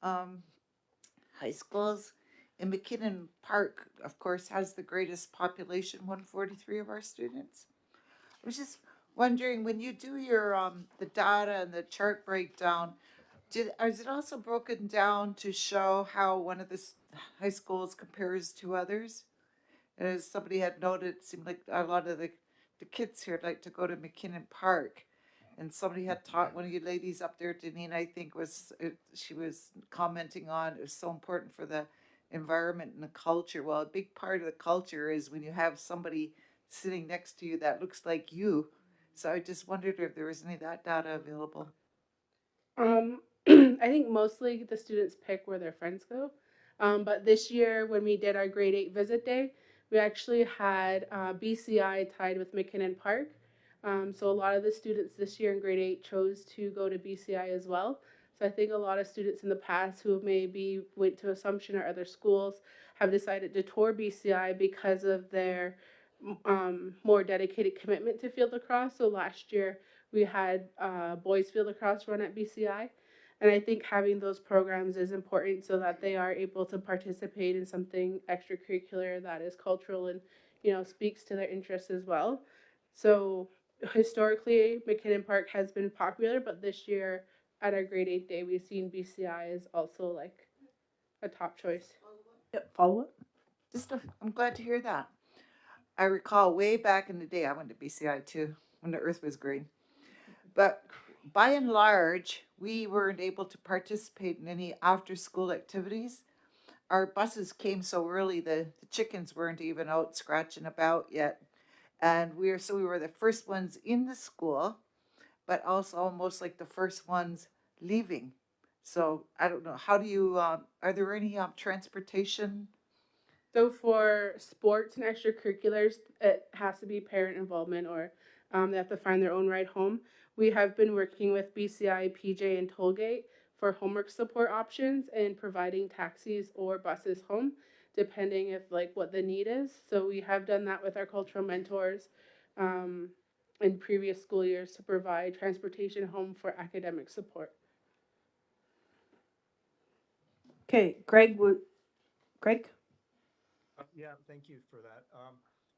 high schools? And McKinnon Park, of course, has the greatest population, 143 of our students. I was just wondering, when you do your the data and the chart breakdown, is it also broken down to show how one of the high schools compares to others? And as somebody had noted, it seemed like a lot of the kids here like to go to McKinnon Park. And somebody had taught, one of you ladies up there, Deneen, I think, she was commenting on it was so important for the environment and the culture. Well, a big part of the culture is when you have somebody sitting next to you that looks like you. So I just wondered if there was any of that data available. I think mostly the students pick where their friends go. But this year, when we did our grade 8 visit day, we actually had BCI tied with McKinnon Park. So a lot of the students this year in grade 8 chose to go to BCI as well. So I think a lot of students in the past who maybe went to Assumption or other schools have decided to tour BCI because of their more dedicated commitment to field lacrosse. So last year we had boys field lacrosse run at BCI. And I think having those programs is important so that they are able to participate in something extracurricular that is cultural and, you know, speaks to their interests as well. So historically, McKinnon Park has been popular, but this year at our grade 8 day, we've seen BCI is also like a top choice. Yep, follow up. I'm glad to hear that. I recall way back in the day, I went to BCI too, when the earth was green. But by and large, we weren't able to participate in any after school activities. Our buses came so early, the chickens weren't even out scratching about yet. And we were the first ones in the school, but also almost like the first ones leaving. So I don't know. How do you? Are there any transportation? So for sports and extracurriculars, it has to be parent involvement or they have to find their own ride home. We have been working with BCI, PJ, and Tollgate for homework support options and providing taxis or buses home, depending if like what the need is. So we have done that with our cultural mentors um, in previous school years to provide transportation home for academic support. Okay, Greg? Yeah, thank you for that.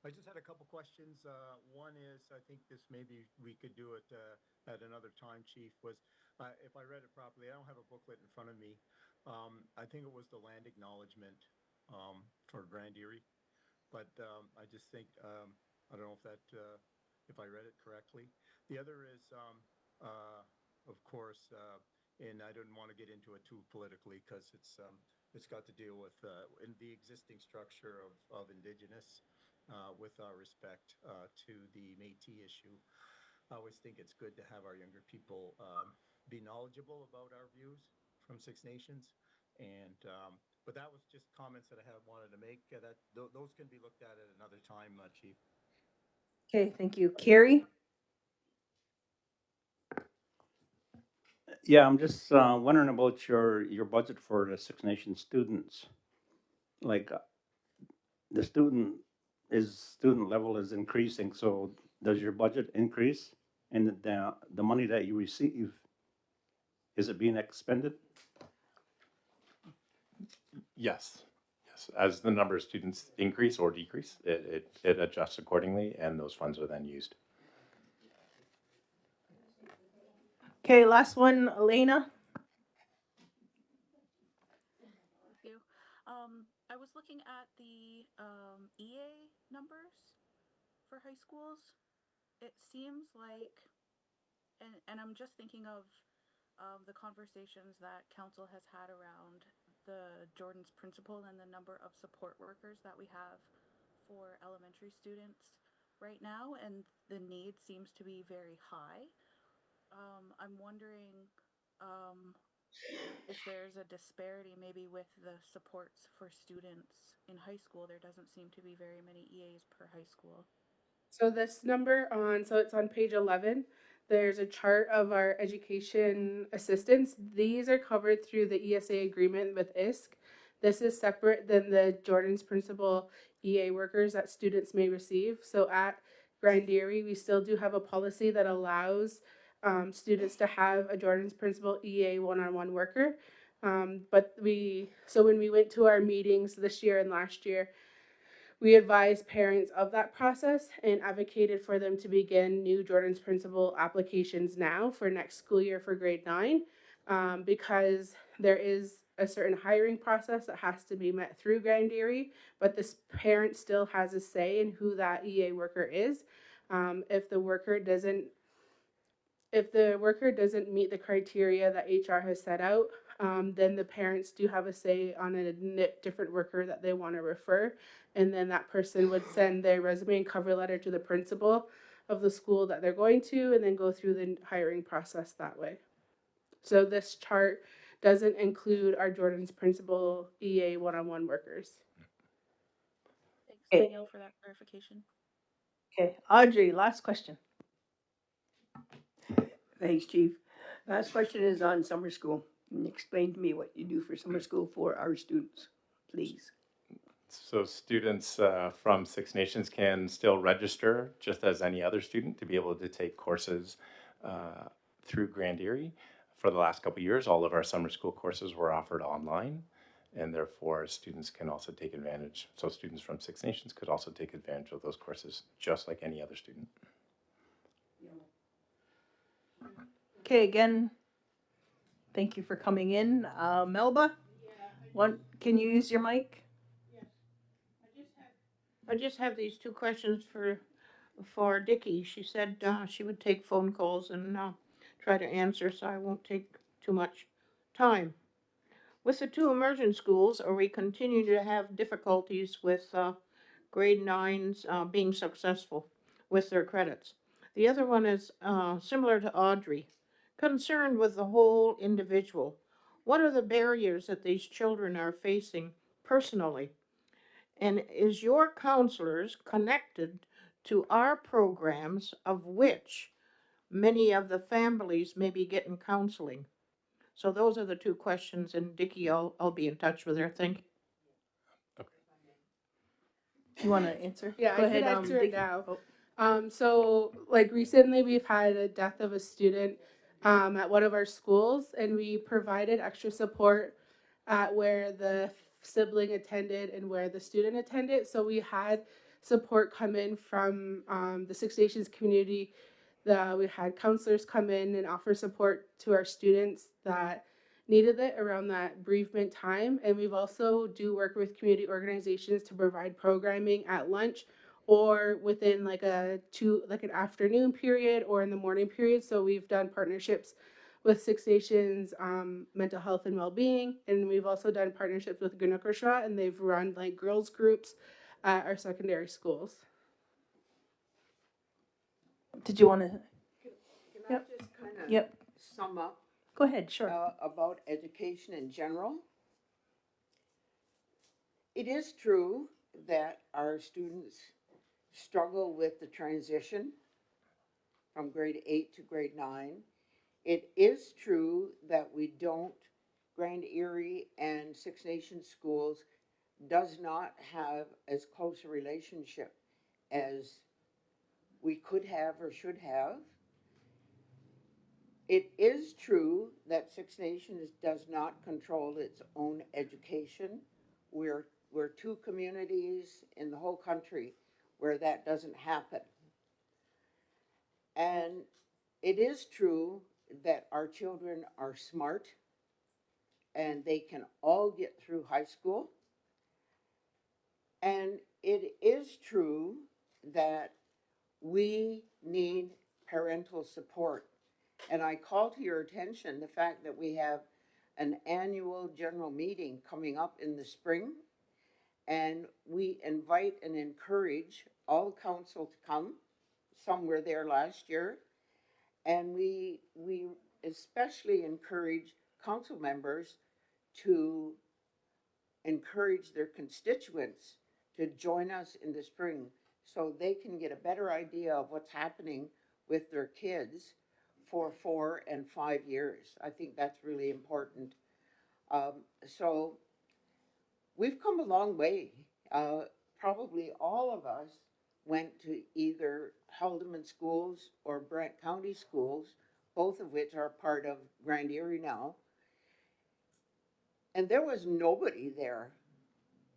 I just had a couple questions. One is, I think this maybe we could do it at another time, Chief, was if I read it properly, I don't have a booklet in front of me. I think it was the land acknowledgement for Grand Erie, but I just think, I don't know if I read it correctly. The other is, of course, and I didn't want to get into it too politically because it's got to deal with in the existing structure of Indigenous with our respect to the Métis issue. I always think it's good to have our younger people be knowledgeable about our views from Six Nations. And but that was just comments that I had wanted to make. Those can be looked at another time, Chief. Okay, thank you. Carrie? Yeah, I'm just wondering about your budget for the Six Nations students. Like the student level is increasing, so does your budget increase? And the money that you receive, is it being expended? Yes. Yes. As the number of students increase or decrease, it adjusts accordingly, and those funds are then used. Okay, last one, Elena. Thank you. I was looking at the EA numbers for high schools. It seems like, and I'm just thinking of the conversations that council has had around the Jordan's principle and the number of support workers that we have for elementary students right now, and the need seems to be very high. I'm wondering if there's a disparity maybe with the supports for students in high school. There doesn't seem to be very many EAs per high school. So this number so it's on page 11. There's a chart of our education assistants. These are covered through the ESA agreement with ISC. This is separate than the Jordan's Principle EA workers that students may receive. So at Grand Erie, we still do have a policy that allows students to have a Jordan's Principle EA one-on-one worker. So when we went to our meetings this year and last year, we advised parents of that process and advocated for them to begin new Jordan's Principle applications now for next school year for grade 9 because there is a certain hiring process that has to be met through Grand Erie, but this parent still has a say in who that EA worker is. If the worker doesn't meet the criteria that HR has set out, then the parents do have a say on a different worker that they want to refer. And then that person would send their resume and cover letter to the principal of the school that they're going to and then go through the hiring process that way. So this chart doesn't include our Jordan's Principle EA one-on-one workers. Thanks, Okay, Danielle, for that clarification. okay. Audrey, last question. Thanks, Chief. Last question is on summer school. Can you explain to me what you do for summer school for our students, please? So students from Six Nations can still register just as any other student to be able to take courses through Grand Erie. For the last couple of years, all of our summer school courses were offered online, and therefore students can also take advantage. So students from Six Nations could also take advantage of those courses just like any other student. Okay, again, thank you for coming in. Melba, can you use your mic? I just have these two questions for Dickie. She said she would take phone calls and try to answer, so I won't take too much time. With the two immersion schools, are we continuing to have difficulties with grade nines being successful with their credits? The other one is similar to Audrey, concerned with the whole individual. What are the barriers that these children are facing personally? And is your counselors connected to our programs, of which many of the families may be getting counseling? So those are the two questions, and Dickie, I'll be in touch with her. Thank you. Okay. You want to answer? Yeah, Go I can ahead, answer it Dickie. now. Oh. So like recently we've had a death of a student at one of our schools, and we provided extra support at where the sibling attended and where the student attended. So we had support come in from the Six Nations community. We had counselors come in and offer support to our students that needed it around that bereavement time. And we've also do work with community organizations to provide programming at lunch or within like an afternoon period or in the morning period. So we've done partnerships with Six Nations mental health and well-being, and we've also done partnerships with Gunakashra, and they've run like girls groups at our secondary schools. Did you want to? Can Yep. I just kind of Yep. sum up Go ahead. Sure. about education in general? It is true that our students struggle with the transition from grade 8 to grade 9. It is true that we don't, Grand Erie and Six Nations schools does not have as close a relationship as we could have or should have. It is true that Six Nations does not control its own education. We're two communities in the whole country where that doesn't happen. And it is true that our children are smart and they can all get through high school. And it is true that we need parental support. And I call to your attention the fact that we have an annual general meeting coming up in the spring, and we invite and encourage all council to come. Some were there last year, and we especially encourage council members to encourage their constituents to join us in the spring so they can get a better idea of what's happening with their kids for 4 and 5 years. I think that's really important. So we've come a long way. Probably all of us went to either Haldeman schools or Brant County schools, both of which are part of Grand Erie now. And there was nobody there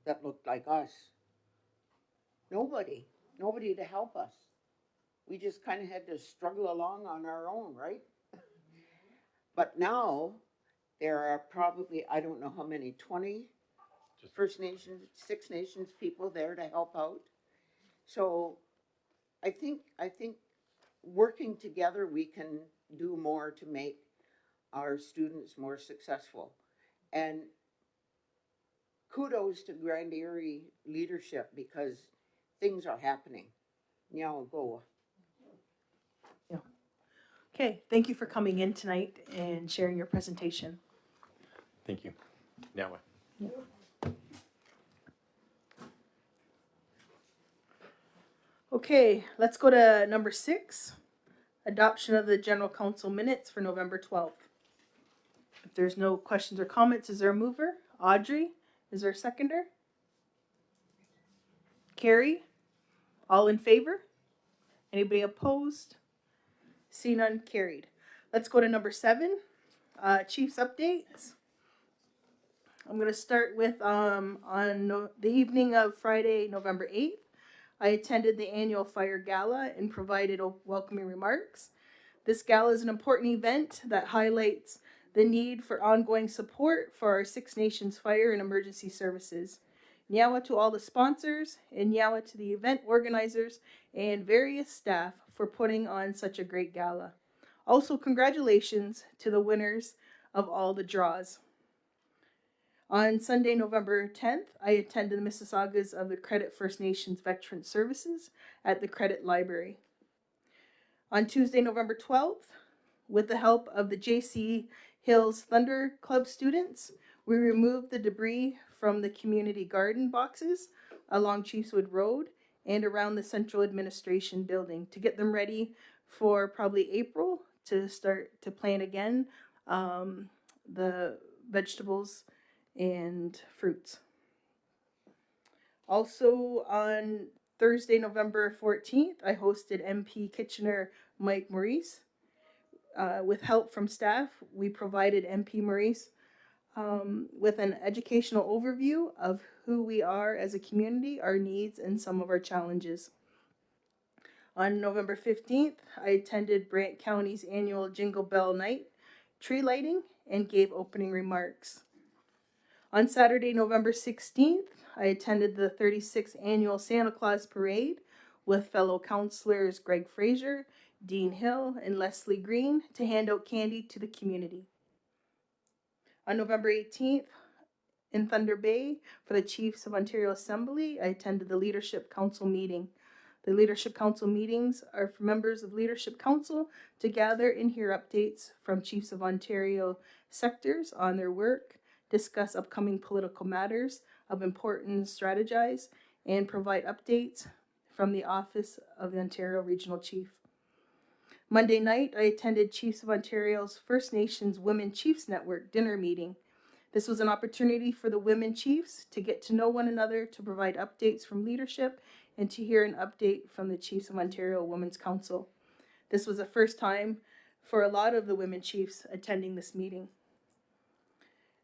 that looked like us. Nobody to help us. We just kind of had to struggle along on our own, right? But now there are probably, I don't know how many, 20 First Nations, Six Nations people there to help out. So I think working together we can do more to make our students more successful. And kudos to Grand Erie leadership because things are happening. Now go. Yeah. Okay. Thank you for coming in tonight and sharing your presentation. Thank you. Now what? Okay. Let's go to number 6. Adoption of the General Council minutes for November 12th. If there's no questions or comments, is there a mover? Audrey? Is there a seconder? Carrie? All in favor? Anybody opposed? See none, carried. Let's go to number 7, Chief's updates. I'm going to start with the evening of Friday, November 8th. I attended the annual fire gala and provided welcoming remarks. This gala is an important event that highlights the need for ongoing support for our Six Nations fire and emergency services. Nyawa to all the sponsors, and Nyawa to the event organizers and various staff for putting on such a great gala. Also, congratulations to the winners of all the draws. On Sunday, November 10th, I attended the Mississaugas of the Credit First Nations Veteran Services at the Credit Library. On Tuesday, November 12th, with the help of the J.C. Hills Thunder Club students, we removed the debris from the community garden boxes along Chiefswood Road and around the Central Administration Building to get them ready for probably April to start to plant again the vegetables and fruits. Also on Thursday, November 14th, I hosted MP Kitchener Mike Maurice. With help from staff, we provided MP Maurice with an educational overview of who we are as a community, our needs, and some of our challenges. On November 15th, I attended Brant County's annual Jingle Bell Night tree lighting and gave opening remarks. On Saturday, November 16th, I attended the 36th annual Santa Claus Parade with fellow councilors Greg Fraser, Dean Hill, and Leslie Green to hand out candy to the community. On November 18th, in Thunder Bay, for the Chiefs of Ontario Assembly, I attended the Leadership Council meeting. The Leadership Council meetings are for members of Leadership Council to gather and hear updates from Chiefs of Ontario sectors on their work, discuss upcoming political matters of importance, strategize, and provide updates from the Office of the Ontario Regional Chief. Monday night, I attended Chiefs of Ontario's First Nations Women Chiefs Network dinner meeting. This was an opportunity for the women chiefs to get to know one another, to provide updates from leadership, and to hear an update from the Chiefs of Ontario Women's Council. This was the first time for a lot of the women chiefs attending this meeting.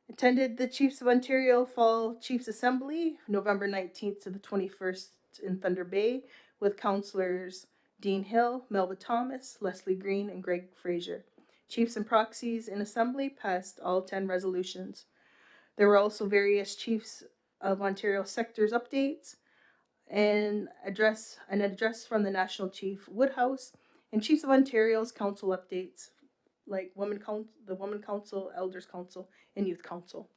Attended the Chiefs of Ontario Fall Chiefs Assembly, November 19th to the 21st in Thunder Bay, with councillors Dean Hill, Melba Thomas, Leslie Green, and Greg Fraser. Chiefs and proxies in Assembly passed all 10 resolutions. There were also various Chiefs of Ontario sectors updates and an address from the National Chief Woodhouse, and Chiefs of Ontario's council updates like the Women Council, Elders Council, and Youth Council.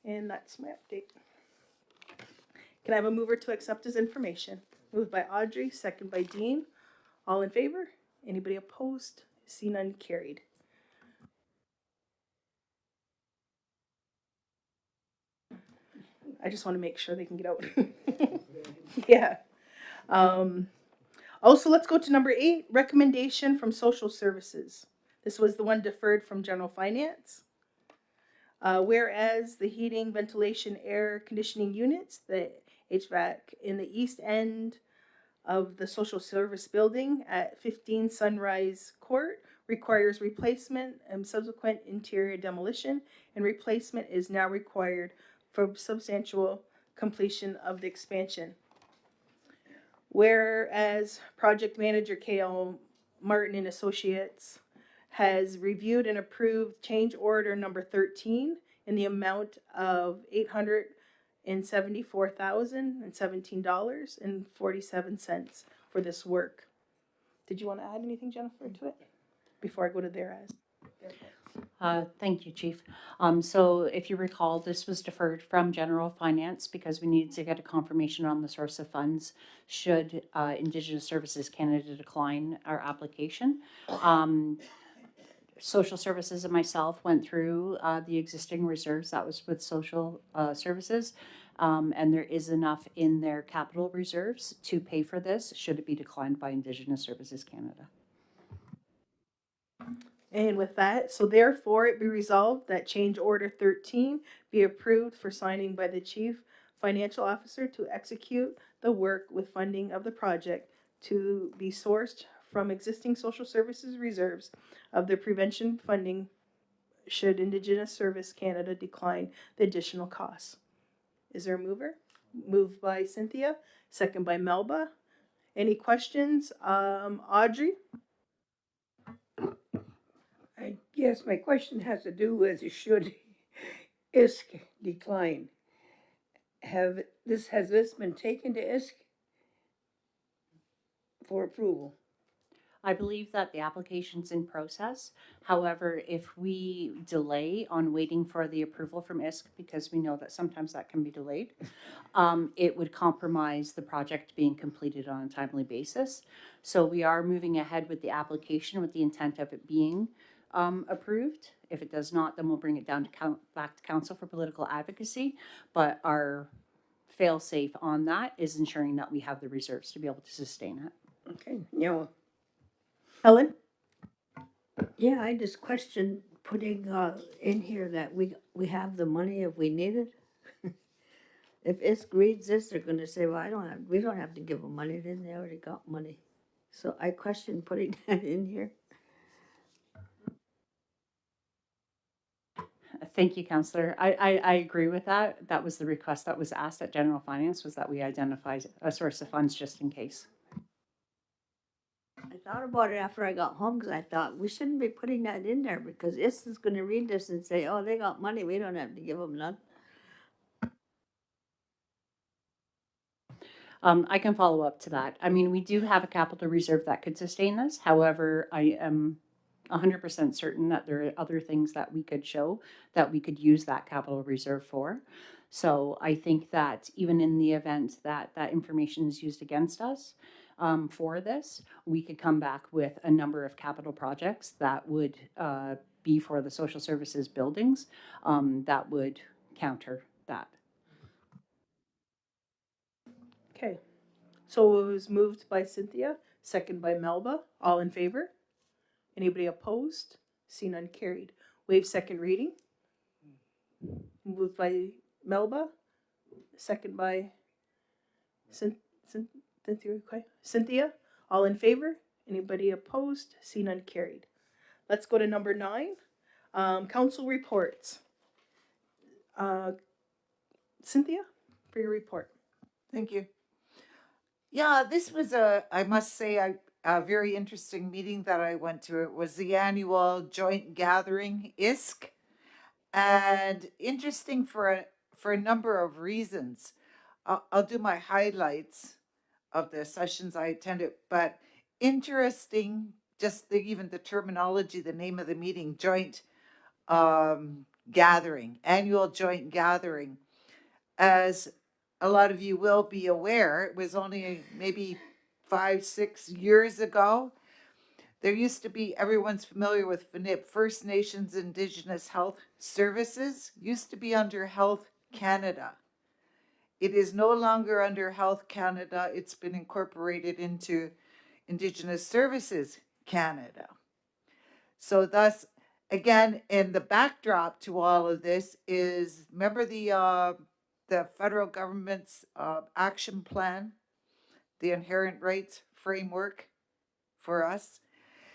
And that's my update. Can I have a mover to accept his information? Moved by Audrey, second by Dean. All in favor? Anybody opposed? See none, carried. I just want to make sure they can get out. Yeah. Also, let's go to number 8, recommendation from social services. This was the one deferred from general finance. Whereas the heating, ventilation, air conditioning units, the HVAC in the east end of the social service building at 15 Sunrise Court requires replacement and subsequent interior demolition, and replacement is now required for substantial completion of the expansion. Whereas project manager K.L. Martin and Associates has reviewed and approved change order number 13 in the amount of $874,017.47 for this work. Did you want to add anything, Jennifer, to it before I go to their as? Thank you, Chief. So if you recall, this was deferred from general finance because we needed to get a confirmation on the source of funds should Indigenous Services Canada decline our application. Social Services and myself went through the existing reserves. That was with Social Services. And there is enough in their capital reserves to pay for this should it be declined by Indigenous Services Canada. And with that, so therefore it be resolved that change order 13 be approved for signing by the Chief Financial Officer to execute the work with funding of the project to be sourced from existing social services reserves of the prevention funding should Indigenous Service Canada decline the additional costs. Is there a mover? Moved by Cynthia, second by Melba. Any questions? Audrey? I guess my question has to do with should ISK decline. has this been taken to ISC for approval? I believe that the application's in process. However, if we delay on waiting for the approval from ISC, because we know that sometimes that can be delayed, it would compromise the project being completed on a timely basis. So we are moving ahead with the application with the intent of it being approved. If it does not, then we'll bring it down to back to council for political advocacy. But our fail-safe on that is ensuring that we have the reserves to be able to sustain it. Okay, yeah, Helen? yeah, I just question putting, in here that we have the money if we need it. If ISC reads this, they're gonna say, well, we don't have to give them money, then they already got money. So I question putting that in here. Thank you, Councillor. I agree with that. That was the request that was asked at General Finance, was that we identify a source of funds just in case. I thought about it after I got home, because I thought, we shouldn't be putting that in there, because ISC is gonna read this and say, oh, they got money, we don't have to give them none. I can follow up to that. I mean, we do have a capital reserve that could sustain this. However, I am 100% certain that there are other things that we could show that we could use that capital reserve for. So I think that even in the event that that information is used against us for this, we could come back with a number of capital projects that would be for the social services buildings that would counter that. Okay. So it was moved by Cynthia, second by Melba. All in favor? Anybody opposed? See none carried. Waive second reading. Moved by Melba, second by Cynthia. All in favor? Anybody opposed? See none carried. Let's go to number 9. Council reports. Cynthia, for your report. Thank you. Yeah, this was I must say, a very interesting meeting that I went to. It was the annual joint gathering, ISK, and interesting for a number of reasons. I'll do my highlights of the sessions I attended, but interesting, just even the terminology, the name of the meeting, joint gathering, annual joint gathering. As a lot of you will be aware, it was only maybe 5-6 years ago. There used to be, everyone's familiar with FNIP, First Nations Indigenous Health Services, used to be under Health Canada. It is no longer under Health Canada. It's been incorporated into Indigenous Services Canada. So thus, again, in the backdrop to all of this is, remember the federal government's action plan, the inherent rights framework for us.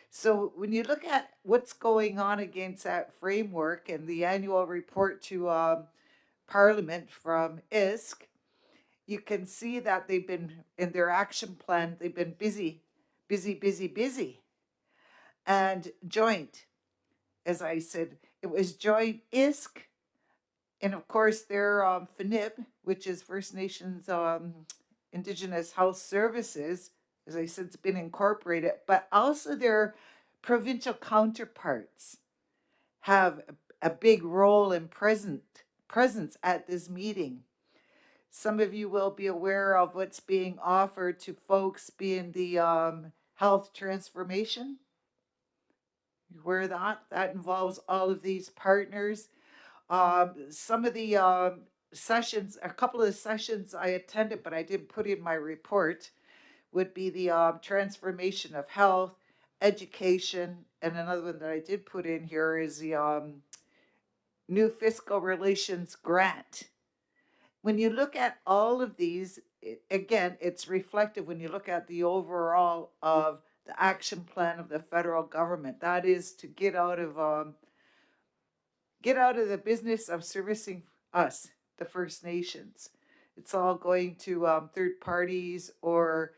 So when you look at what's going on against that framework and the annual report to Parliament from ISK, you can see that they've been, in their action plan, they've been busy. And joint, as I said, it was joint ISK, and of course their FNIP, which is First Nations Indigenous Health Services, as I said, it's been incorporated, but also their provincial counterparts have a big role and presence at this meeting. Some of you will be aware of what's being offered to folks being the health transformation. You aware of that? That involves all of these partners. Some of the sessions, a couple of sessions I attended, but I didn't put in my report, would be the transformation of health, education, and another one that I did put in here is the new fiscal relations grant. When you look at all of these, again, it's reflective when you look at the overall of the action plan of the federal government. That is to get out of the business of servicing us, the First Nations. It's all going to third parties or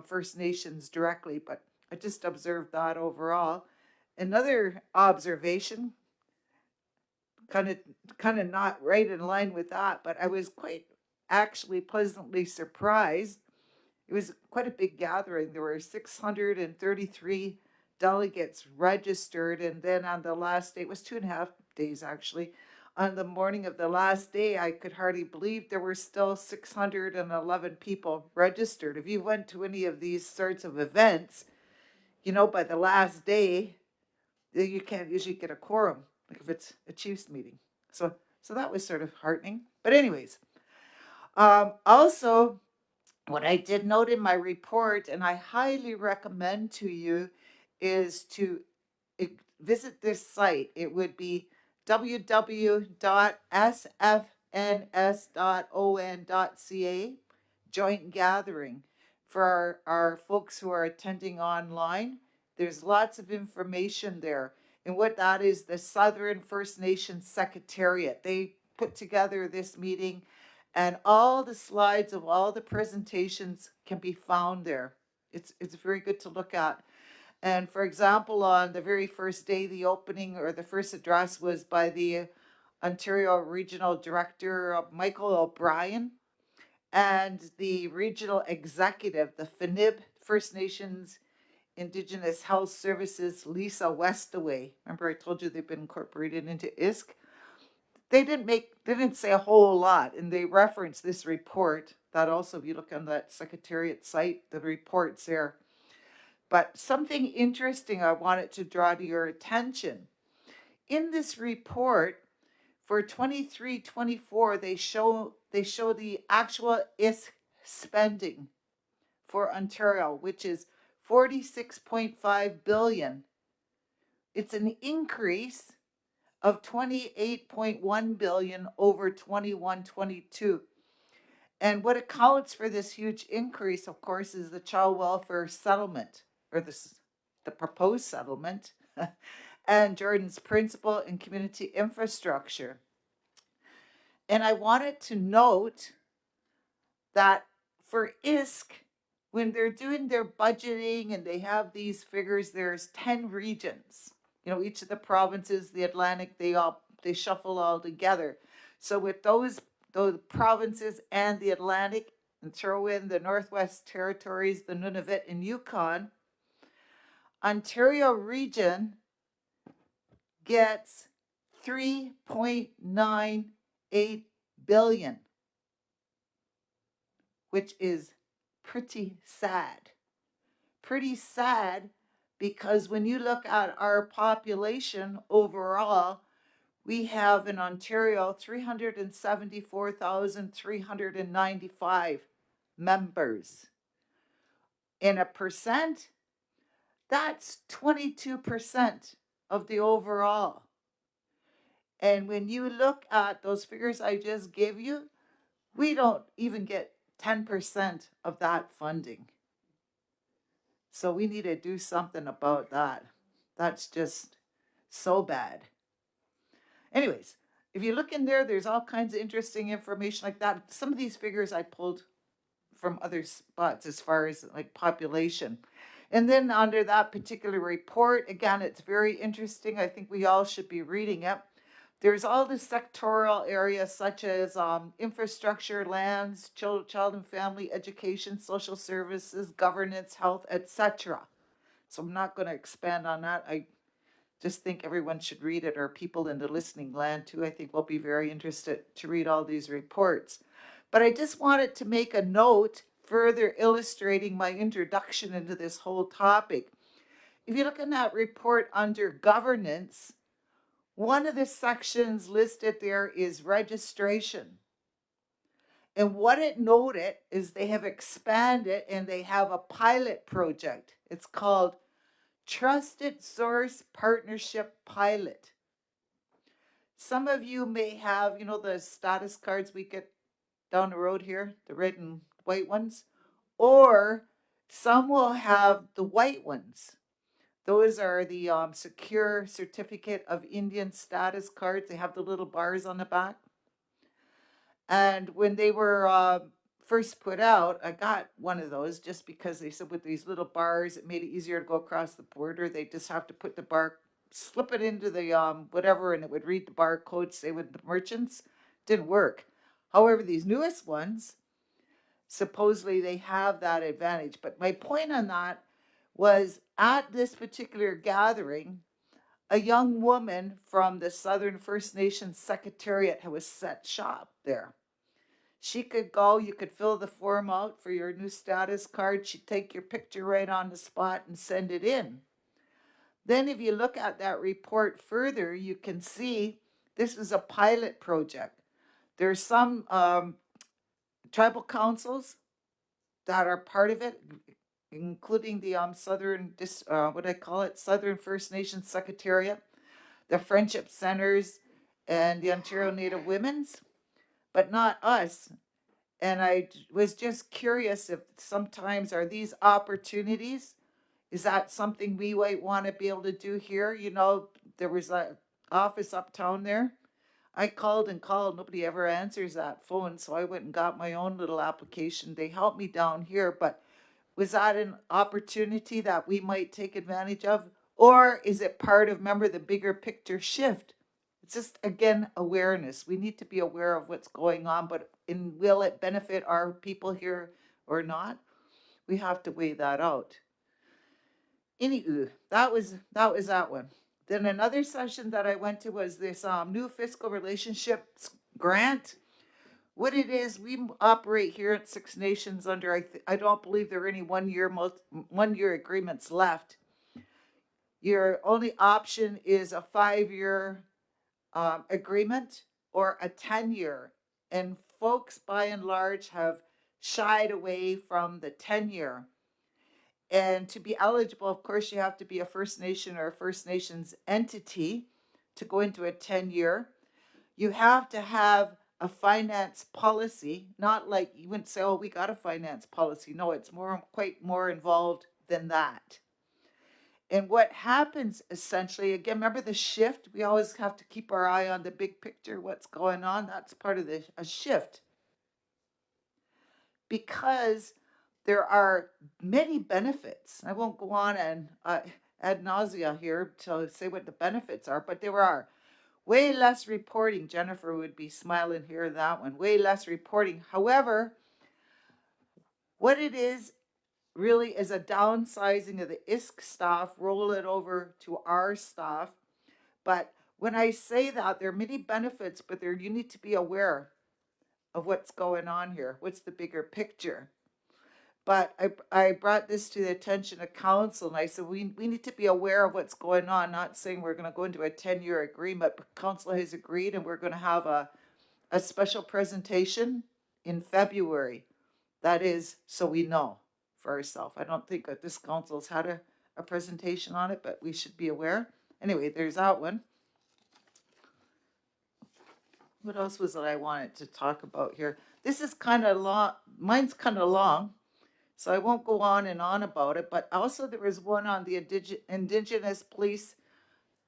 First Nations directly, but I just observed that overall. Another observation, kind of not right in line with that, but I was quite actually pleasantly surprised. It was quite a big gathering. There were 633 delegates registered. And then on the last day, it was 2.5 days actually. On the morning of the last day, I could hardly believe there were still 611 people registered. If you went to any of these sorts of events, by the last day, you can't usually get a quorum, like if it's a Chiefs meeting. So that was sort of heartening. But anyways, also what I did note in my report, and I highly recommend to you, is to visit this site. It would be www.sfns.on.ca, joint gathering. For our folks who are attending online, there's lots of information there. And what that is, the Southern First Nations Secretariat. They put together this meeting, and all the slides of all the presentations can be found there. It's very good to look at. And for example, on the very first day, the opening or the first address was by the Ontario Regional Director, Michael O'Brien, and the regional executive, the FNIB, First Nations Indigenous Health Services, Lisa Westaway. Remember I told you they've been incorporated into ISK? They didn't say a whole lot, and they reference this report that also, if you look on that Secretariat site, the report's there. But something interesting I wanted to draw to your attention. In this report for 23-24, they show the actual ISK spending for Ontario, which is 46.5 billion. It's an increase of 28.1 billion over 21-22. And what accounts for this huge increase, of course, is the child welfare settlement, or the proposed settlement, and Jordan's principal and community infrastructure. And I wanted to note that for ISK, when they're doing their budgeting and they have these figures, there's 10 regions. Each of the provinces, the Atlantic, they shuffle all together. So with those provinces and the Atlantic, and throw in the Northwest Territories, the Nunavut and Yukon, Ontario region gets 3.98 billion, which is pretty sad. Pretty sad because when you look at our population overall, we have in Ontario 374,395 members. In a percent, that's 22% of the overall. And when you look at those figures I just gave you, we don't even get 10% of that funding. So we need to do something about that. That's just so bad. Anyways, if you look in there, there's all kinds of interesting information like that. Some of these figures I pulled from other spots as far as like population. And then under that particular report, again, it's very interesting. I think we all should be reading it. There's all the sectoral areas such as infrastructure, lands, child and family, education, social services, governance, health, etc. So I'm not going to expand on that. I just think everyone should read it, or people in the listening land too. I think will be very interested to read all these reports. But I just wanted to make a note further illustrating my introduction into this whole topic. If you look in that report under governance, one of the sections listed there is registration. And what it noted is they have expanded and they have a pilot project. It's called Trusted Source Partnership Pilot. Some of you may have, the status cards we get down the road here, the red and white ones, or some will have the white ones. Those are the secure certificate of Indian status cards. They have the little bars on the back. And when they were first put out, I got one of those just because they said with these little bars, it made it easier to go across the border. They just have to put the bar, slip it into the whatever, and it would read the barcode, say with the merchants. Didn't work. However, these newest ones, supposedly they have that advantage. But my point on that was at this particular gathering, a young woman from the Southern First Nations Secretariat was set shop there. She could go, you could fill the form out for your new status card. She'd take your picture right on the spot and send it in. Then, if you look at that report further, you can see this is a pilot project. There's some tribal councils that are part of it, including the what I call it, Southern First Nations Secretariat, the Friendship Centers, and the Ontario Native Women's, but not us. And I was just curious if sometimes are these opportunities, is that something we might want to be able to do here? You know, there was a office uptown there. I called and called, nobody ever answers that phone, so I went and got my own little application. They helped me down here, but was that an opportunity that we might take advantage of? Or is it part of, remember, the bigger picture shift? It's just, again, awareness. We need to be aware of what's going on, but will it benefit our people here or not? We have to weigh that out. Anywho, that was that one. Then another session that I went to was this new fiscal relationships grant. What it is, we operate here at Six Nations under, I don't believe there are any 1 year agreements left. Your only option is a 5-year agreement or a 10-year. And folks, by and large, have shied away from the 10-year. And to be eligible, of course, you have to be a First Nation or a First Nations entity to go into a 10-year. You have to have a finance policy, not like you wouldn't say, oh, we got a finance policy. No, it's quite more involved than that. And what happens essentially, again, remember the shift? We always have to keep our eye on the big picture, what's going on. That's part of a shift. Because there are many benefits. I won't go on and ad nausea here to say what the benefits are, but there are way less reporting. Jennifer would be smiling here, that one. Way less reporting. However, what it is really is a downsizing of the ISK staff, roll it over to our staff. But when I say that, there are many benefits, but you need to be aware of what's going on here. What's the bigger picture? But I brought this to the attention of council, and I said, we need to be aware of what's going on, not saying we're going to go into a 10-year agreement, but council has agreed, and we're going to have a special presentation in February. That is, so we know for ourselves. I don't think that this council's had a presentation on it, but we should be aware. Anyway, there's that one. What else was it I wanted to talk about here? This is kind of long. Mine's kind of long, so I won't go on and on about it. But also there was one on the Indigenous Police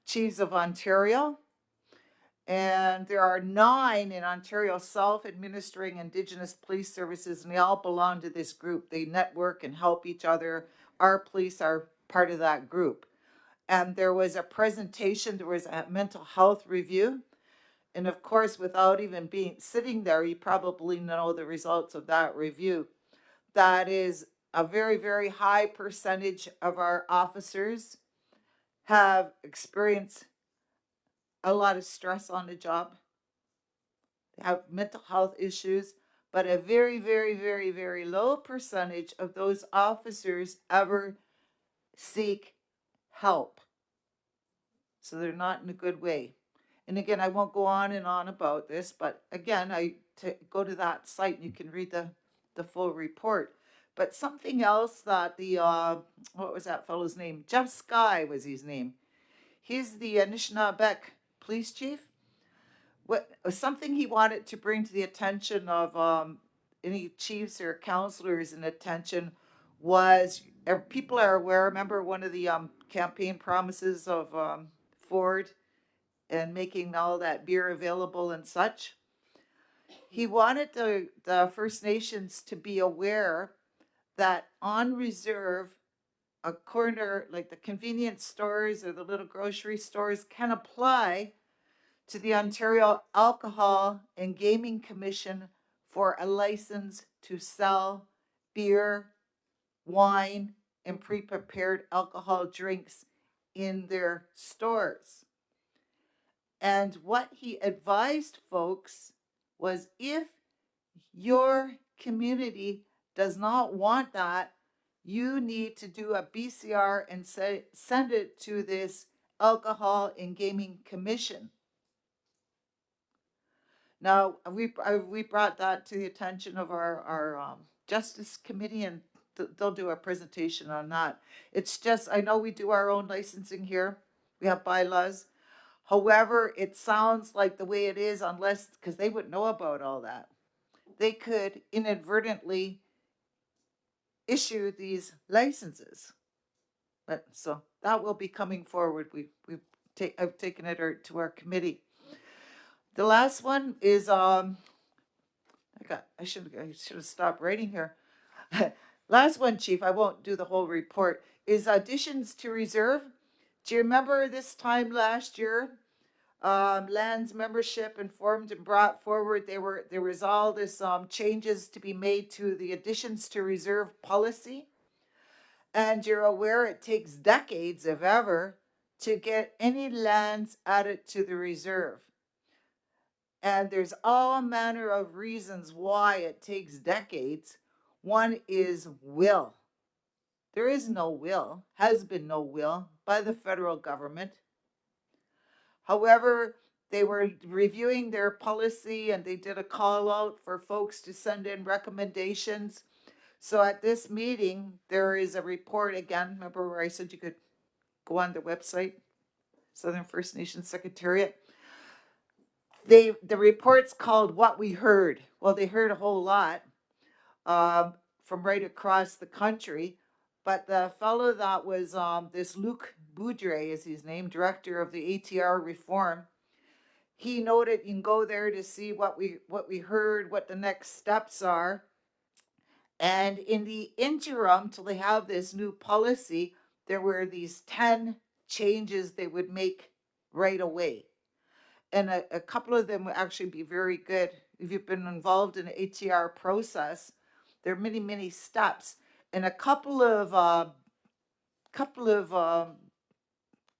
Chiefs of Ontario. And there are 9 in Ontario self-administering Indigenous police services, and they all belong to this group. They network and help each other. Our police are part of that group. And there was a presentation, there was a mental health review. And of course, without even sitting there, you probably know the results of that review. That is a very, very high percentage of our officers have experienced a lot of stress on the job. They have mental health issues, but a very, very, very, very low percentage of those officers ever seek help. So they're not in a good way. And again, I won't go on and on about this, but again, go to that site and you can read the full report. But something else that what was that fellow's name? Jeff Sky was his name. He's the Anishinaabe police chief. Something he wanted to bring to the attention of any chiefs or counselors and attention was, people are aware, remember one of the campaign promises of Ford and making all that beer available and such. He wanted the First Nations to be aware that on reserve, a corner, like the convenience stores or the little grocery stores, can apply to the Ontario Alcohol and Gaming Commission for a license to sell beer, wine, and pre-prepared alcohol drinks in their stores. And what he advised folks was, if your community does not want that, you need to do a BCR and send it to this Alcohol and Gaming Commission. Now, we brought that to the attention of our Justice Committee, and they'll do a presentation on that. It's just, I know we do our own licensing here. We have bylaws. However, it sounds like the way it is, unless, because they wouldn't know about all that, they could inadvertently issue these licenses. But so that will be coming forward. I've taken it to our committee. The last one is I should have stopped writing here. Last one, Chief, I won't do the whole report, is additions to reserve. Do you remember this time last year? Lands membership informed and brought forward, there was all this changes to be made to the additions to reserve policy. And you're aware it takes decades, if ever, to get any lands added to the reserve. And there's all manner of reasons why it takes decades. One is will. There is no will, has been no will by the federal government. However, they were reviewing their policy and they did a call out for folks to send in recommendations. So at this meeting, there is a report again. Remember where I said you could go on the website, Southern First Nations Secretariat. The report's called What We Heard. Well, they heard a whole lot from right across the country. But the fellow that was this Luc Boudre is his name, director of the ATR reform. He noted you can go there to see what we heard, what the next steps are. And in the interim, till they have this new policy, there were these 10 changes they would make right away. And a couple of them would actually be very good. If you've been involved in the ATR process, there are many, many steps. And a couple of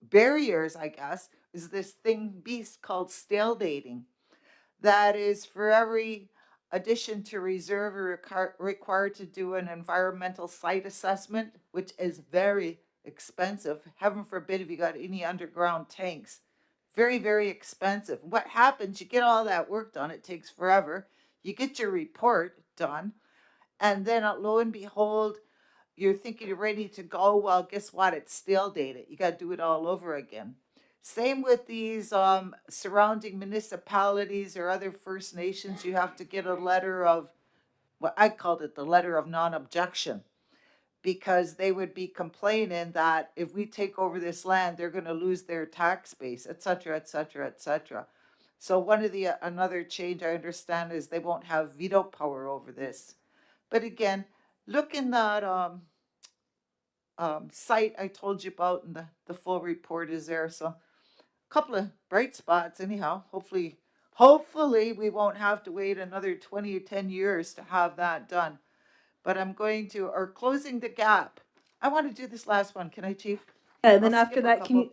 barriers, I guess, is this beast called stale dating. That is, for every addition to reserve, you're required to do an environmental site assessment, which is very expensive. Heaven forbid if you got any underground tanks. Very, very expensive. What happens, you get all that work done, it takes forever. You get your report done, and then lo and behold, you're thinking you're ready to go. Well, guess what? It's stale dated. You got to do it all over again. Same with these surrounding municipalities or other First Nations. You have to get a letter of, what I called it the letter of non-objection, because they would be complaining that if we take over this land, they're going to lose their tax base, et cetera, et cetera, et cetera. So one of the another change I understand is they won't have veto power over this. But again, look in that site I told you about, and the full report is there. So a couple of bright spots anyhow. Hopefully we won't have to wait another 20 or 10 years to have that done. But I'm going to, or closing the gap. I want to do this last one. Can I, Chief? And then I'll after skip a that, couple.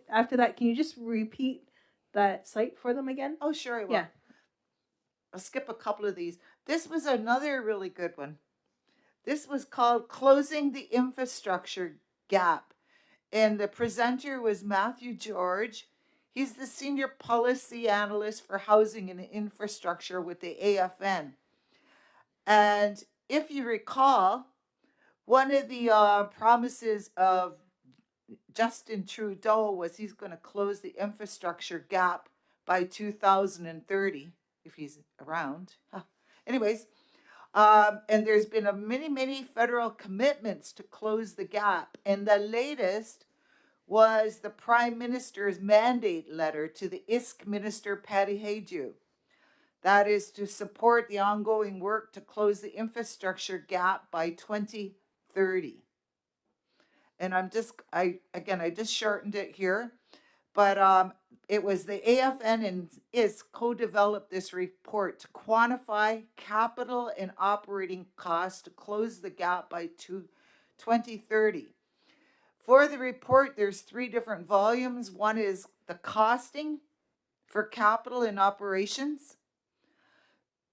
can you just repeat that site for them again? Oh, sure I will. Yeah. I'll skip a couple of these. This was another really good one. This was called Closing the Infrastructure Gap. And the presenter was Matthew George. He's the senior policy analyst for housing and infrastructure with the AFN. And if you recall, one of the promises of Justin Trudeau was he's going to close the infrastructure gap by 2030, if he's around. Anyways, and there's been many federal commitments to close the gap. And the latest was the Prime Minister's mandate letter to the ISK Minister Patty Hayju. That is to support the ongoing work to close the infrastructure gap by 2030. And I just shortened it here, but it was the AFN and IS co-developed this report to quantify capital and operating costs to close the gap by 2030. For the report, there's 3 different volumes. One is the costing for capital and operations.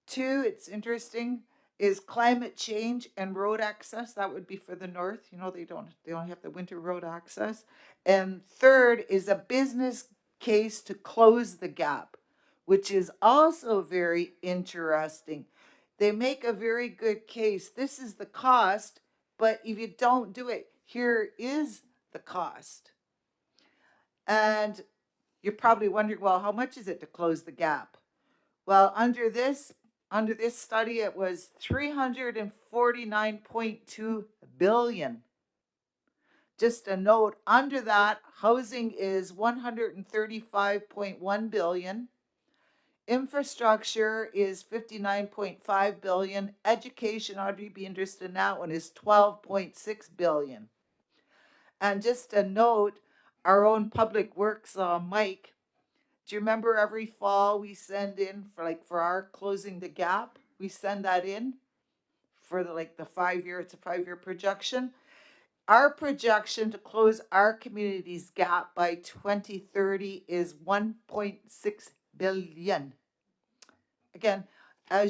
2, it's interesting, is climate change and road access. That would be for the north. You know, they only have the winter road access. And 3rd is a business case to close the gap, which is also very interesting. They make a very good case. This is the cost, but if you don't do it, here is the cost. And you're probably wondering, well, how much is it to close the gap? Well, under this study, it was 349.2 billion. Just a note, under that, housing is 135.1 billion. Infrastructure is 59.5 billion. Education, Audrey, be interested in that one, is 12.6 billion. And just a note, our own public works Mike, do you remember every fall we send in for our closing the gap? We send that in for the 5-year, it's a 5-year projection. Our projection to close our community's gap by 2030 is 1.6 billion. Again, I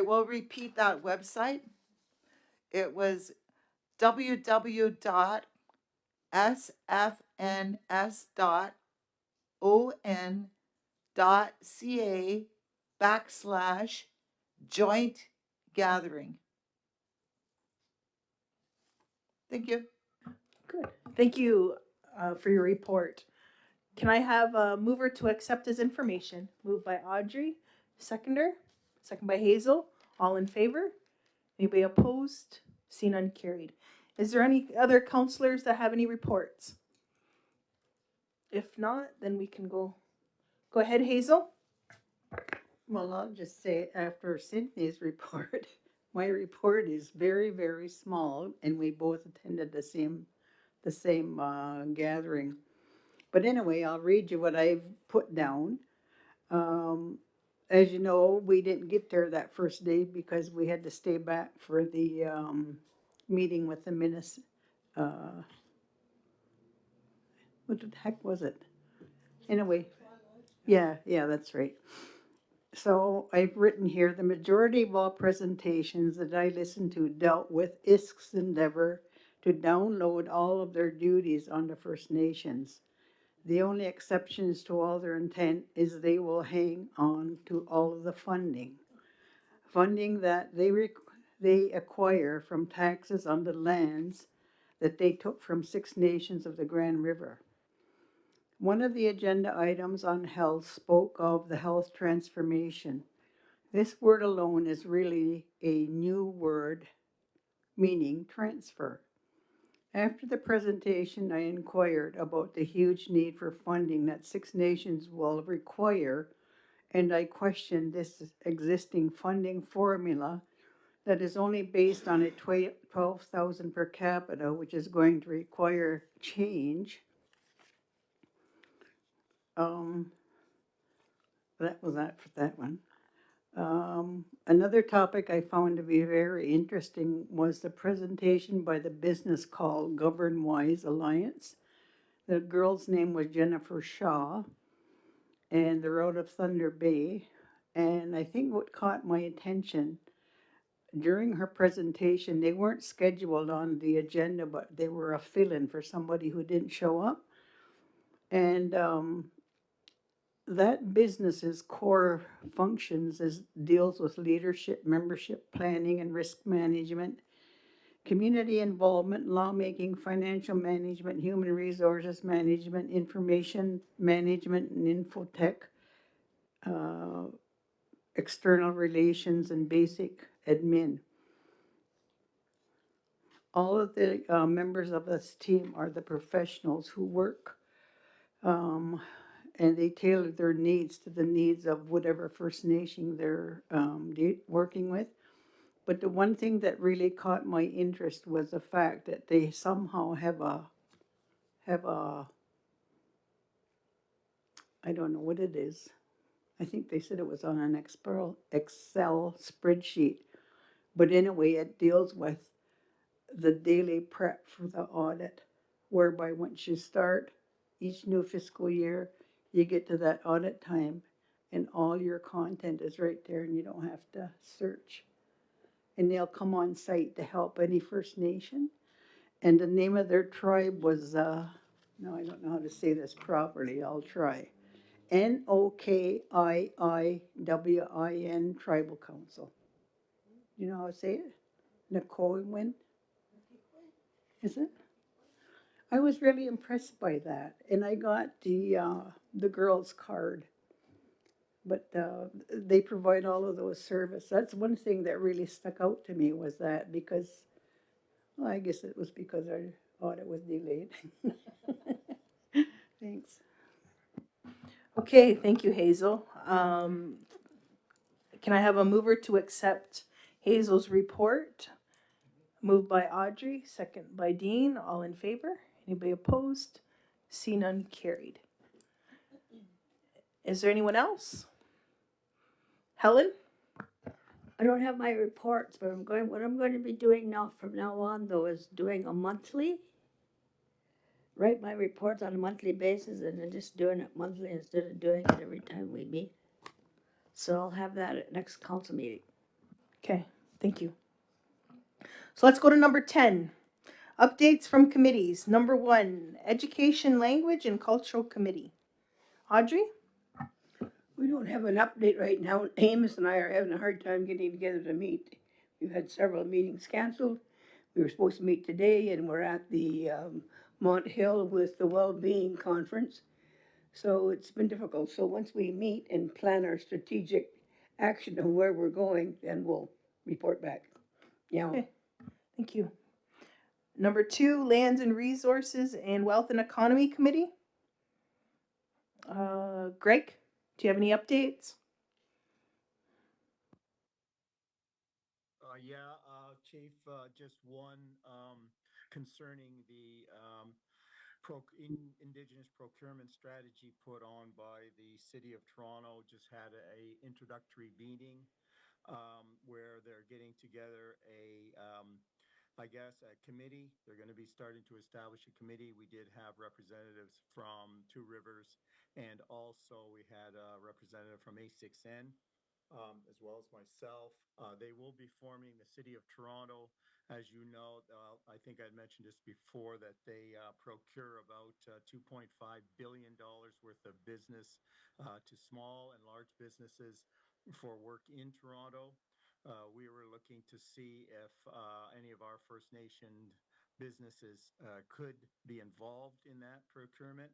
will repeat that website. It was www.sfns.on.ca/joint gathering. Thank you. Good. Thank you for your report. Can I have a mover to accept his information? Moved by Audrey, second by Hazel. All in favor? Anybody opposed? Seen none, carried. Is there any other counselors that have any reports? If not, then we can go ahead, Hazel. Well, I'll just say after Cynthia's report, my report is very, very small, and we both attended the same gathering. But anyway, I'll read you what I've put down. As you know, we didn't get there that first day because we had to stay back for the meeting with the what the heck was it? Anyway, yeah, that's right. So I've written here, the majority of all presentations that I listened to dealt with ISK's endeavor to download all of their duties onto First Nations. The only exceptions to all their intent is they will hang on to all of the funding that they acquire from taxes on the lands that they took from Six Nations of the Grand River. One of the agenda items on health spoke of the health transformation. This word alone is really a new word meaning transfer. After the presentation, I inquired about the huge need for funding that Six Nations will require, and I questioned this existing funding formula that is only based on a 12,000 per capita, which is going to require change. That was that for that one. Another topic I found to be very interesting was the presentation by the business called Govern Wise Alliance. The girl's name was Jennifer Shaw, and they're out of Thunder Bay. And I think what caught my attention during her presentation, they weren't scheduled on the agenda, but they were a fill-in for somebody who didn't show up. And that business's core functions deals with leadership, membership, planning, and risk management, community involvement, lawmaking, financial management, human resources management, information management, and infotech, external relations, and basic admin. All of the members of this team are the professionals who work, and they tailor their needs to the needs of whatever First Nation they're working with. But the one thing that really caught my interest was the fact that they somehow have a I don't know what it is. I think they said it was on an Excel spreadsheet. But anyway, it deals with the daily prep for the audit, whereby once you start each new fiscal year, you get to that audit time and all your content is right there and you don't have to search. And they'll come on site to help any First Nation. And the name of their tribe was, no, I don't know how to say this properly, I'll try. Nokiiwin Tribal Council. You know how to say it? Nokiiwin? Is it? I was really impressed by that, and I got the girls' card. But they provide all of those services. That's one thing that really stuck out to me was that because, well, I guess it was because our audit was delayed. Thanks. Okay, thank you, Hazel. Can I have a mover to accept Hazel's report? Moved by Audrey, second by Dean. All in favor? Anybody opposed? See none, carried. Is there anyone else? Helen? I don't have my reports, but what I'm going to be doing now from now on though is doing a monthly. Write my reports on a monthly basis and then just doing it monthly instead of doing it every time we meet. So I'll have that at next council meeting. Okay, thank you. So let's go to number 10. Updates from committees. Number 1, Education, Language, and Cultural Committee. Audrey? We don't have an update right now. Amos and I are having a hard time getting together to meet. We've had several meetings canceled. We were supposed to meet today, and we're at the Mont Hill with the Wellbeing Conference. So it's been difficult. So once we meet and plan our strategic action of where we're going, then we'll report back. Yeah. Okay, thank you. Number 2, Lands and Resources and Wealth and Economy Committee. Greg, do you have any updates? Chief, just one concerning the Indigenous procurement strategy put on by the City of Toronto. Just had a introductory meeting where they're getting together I guess, a committee. They're going to be starting to establish a committee. We did have representatives from Two Rivers, and also we had a representative from A6N, as well as myself. They will be forming the City of Toronto. As you know, I think I'd mentioned this before, that they procure about $2.5 billion worth of business to small and large businesses for work in Toronto. We were looking to see if any of our First Nation businesses could be involved in that procurement.